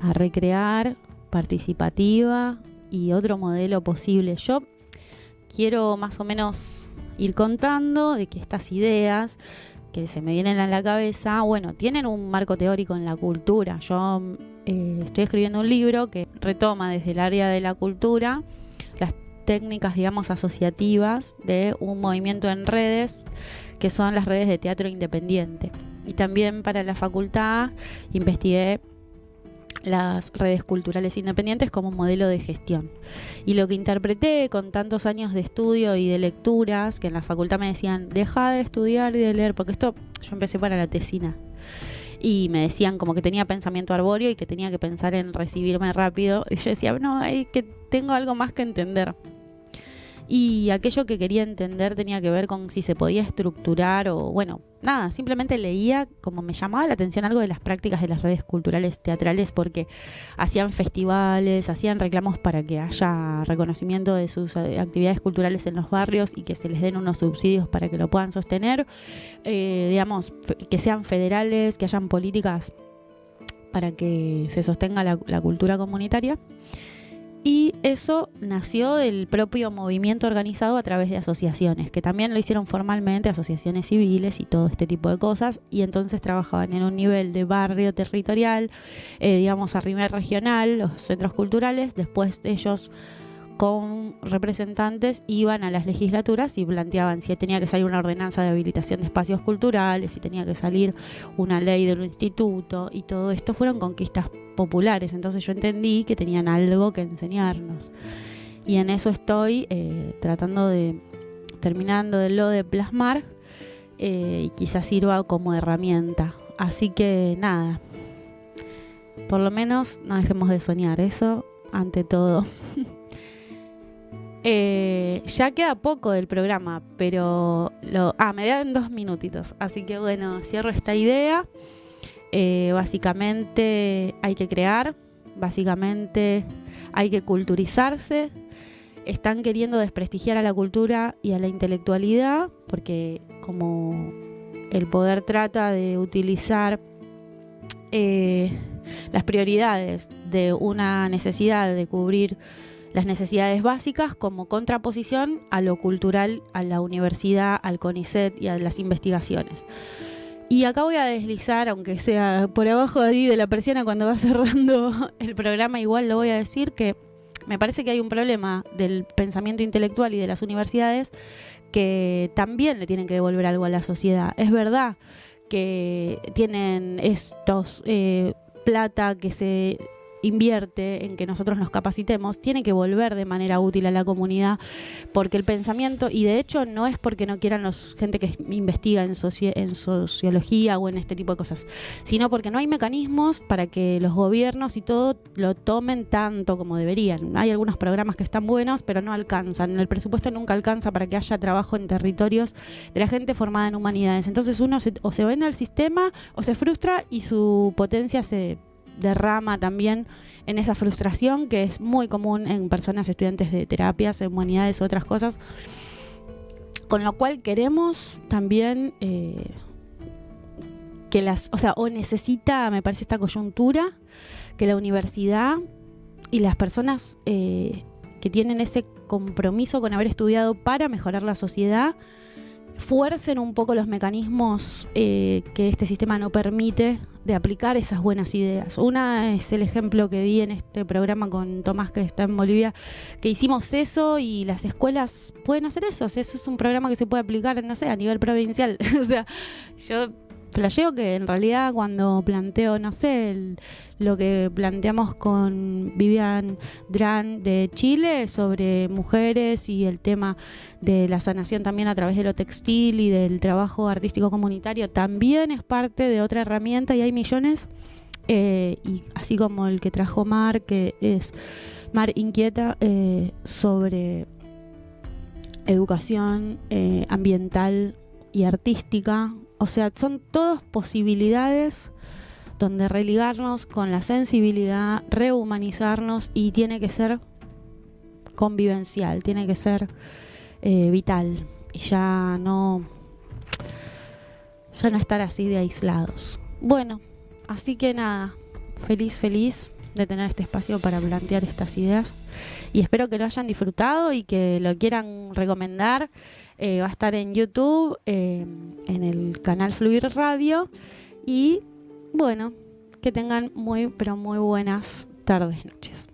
a recrear, participativa y otro modelo posible. Yo quiero más o menos ir contando de que estas ideas que se me vienen a la cabeza, bueno, tienen un marco teórico en la cultura. Yo estoy escribiendo un libro que retoma desde el área de la cultura las técnicas, digamos, asociativas de un movimiento en redes, que son las redes de teatro independiente. Y también para la facultad investigué las redes culturales independientes como modelo de gestión. Y lo que interpreté con tantos años de estudio y de lecturas, que en la facultad me decían, deja de estudiar y de leer, porque esto yo empecé para la tesina. Y me decían como que tenía pensamiento arbóreo y que tenía que pensar en recibirme rápido. Y yo decía, no, que tengo algo más que entender. Y aquello que quería entender tenía que ver con si se podía estructurar o, bueno, nada, simplemente leía, como me llamaba la atención algo de las prácticas de las redes culturales teatrales, porque hacían festivales, hacían reclamos para que haya reconocimiento de sus actividades culturales en los barrios y que se les den unos subsidios para que lo puedan sostener, digamos, que sean federales, que hayan políticas para que se sostenga la cultura comunitaria. Y eso nació del propio movimiento organizado a través de asociaciones, que también lo hicieron formalmente, asociaciones civiles y todo este tipo de cosas, y entonces trabajaban en un nivel de barrio territorial, digamos a nivel regional, los centros culturales. Después ellos con representantes iban a las legislaturas y planteaban si tenía que salir una ordenanza de habilitación de espacios culturales, si tenía que salir una ley del instituto, y todo esto fueron conquistas populares. Entonces yo entendí que tenían algo que enseñarnos, y en eso estoy terminando de plasmar, y quizás sirva como herramienta. Así que nada, por lo menos no dejemos de soñar, eso ante todo. Ya queda poco del programa, pero me dan 2 minutitos, así que bueno, cierro esta idea. Básicamente hay que crear, básicamente hay que culturizarse. Están queriendo desprestigiar a la cultura y a la intelectualidad, porque como el poder trata de utilizar las prioridades de una necesidad de cubrir las necesidades básicas como contraposición a lo cultural, a la universidad, al CONICET y a las investigaciones. Y acá voy a deslizar, aunque sea por abajo de la persiana cuando va cerrando el programa, igual lo voy a decir, que me parece que hay un problema del pensamiento intelectual y de las universidades que también le tienen que devolver algo a la sociedad. Es verdad que tienen estos plata que se invierte en que nosotros nos capacitemos, tiene que volver de manera útil a la comunidad, porque el pensamiento, y de hecho no es porque no quieran gente que investiga en sociología o en este tipo de cosas, sino porque no hay mecanismos para que los gobiernos y todo lo tomen tanto como deberían. Hay algunos programas que están buenos, pero no alcanzan. El presupuesto nunca alcanza para que haya trabajo en territorios de la gente formada en humanidades. Entonces uno o se vende al sistema o se frustra, y su potencia se derrama también en esa frustración que es muy común en personas estudiantes de terapias, en humanidades u otras cosas, con lo cual queremos también o necesita, me parece, esta coyuntura, que la universidad y las personas que tienen ese compromiso con haber estudiado para mejorar la sociedad fuercen un poco los mecanismos que este sistema no permite de aplicar esas buenas ideas. Una es el ejemplo que di en este programa con Tomás, que está en Bolivia, que hicimos eso y las escuelas pueden hacer eso. O sea, eso es un programa que se puede aplicar, no sé, a nivel provincial. O sea, yo flasheo que en realidad cuando planteo, no sé, lo que planteamos con Vivian Dran de Chile sobre mujeres y el tema de la sanación también a través de lo textil y del trabajo artístico comunitario, también es parte de otra herramienta y hay millones, y así como el que trajo Mar, que es Mar Inquieta, sobre educación ambiental y artística. O sea, son todas posibilidades donde religarnos con la sensibilidad, rehumanizarnos, y tiene que ser convivencial, tiene que ser vital, y ya no estar así de aislados. Bueno, así que nada, feliz de tener este espacio para plantear estas ideas, y espero que lo hayan disfrutado y que lo quieran recomendar. Va a estar en YouTube, en el canal Fluir Radio, y bueno, que tengan muy pero muy buenas tardes, noches.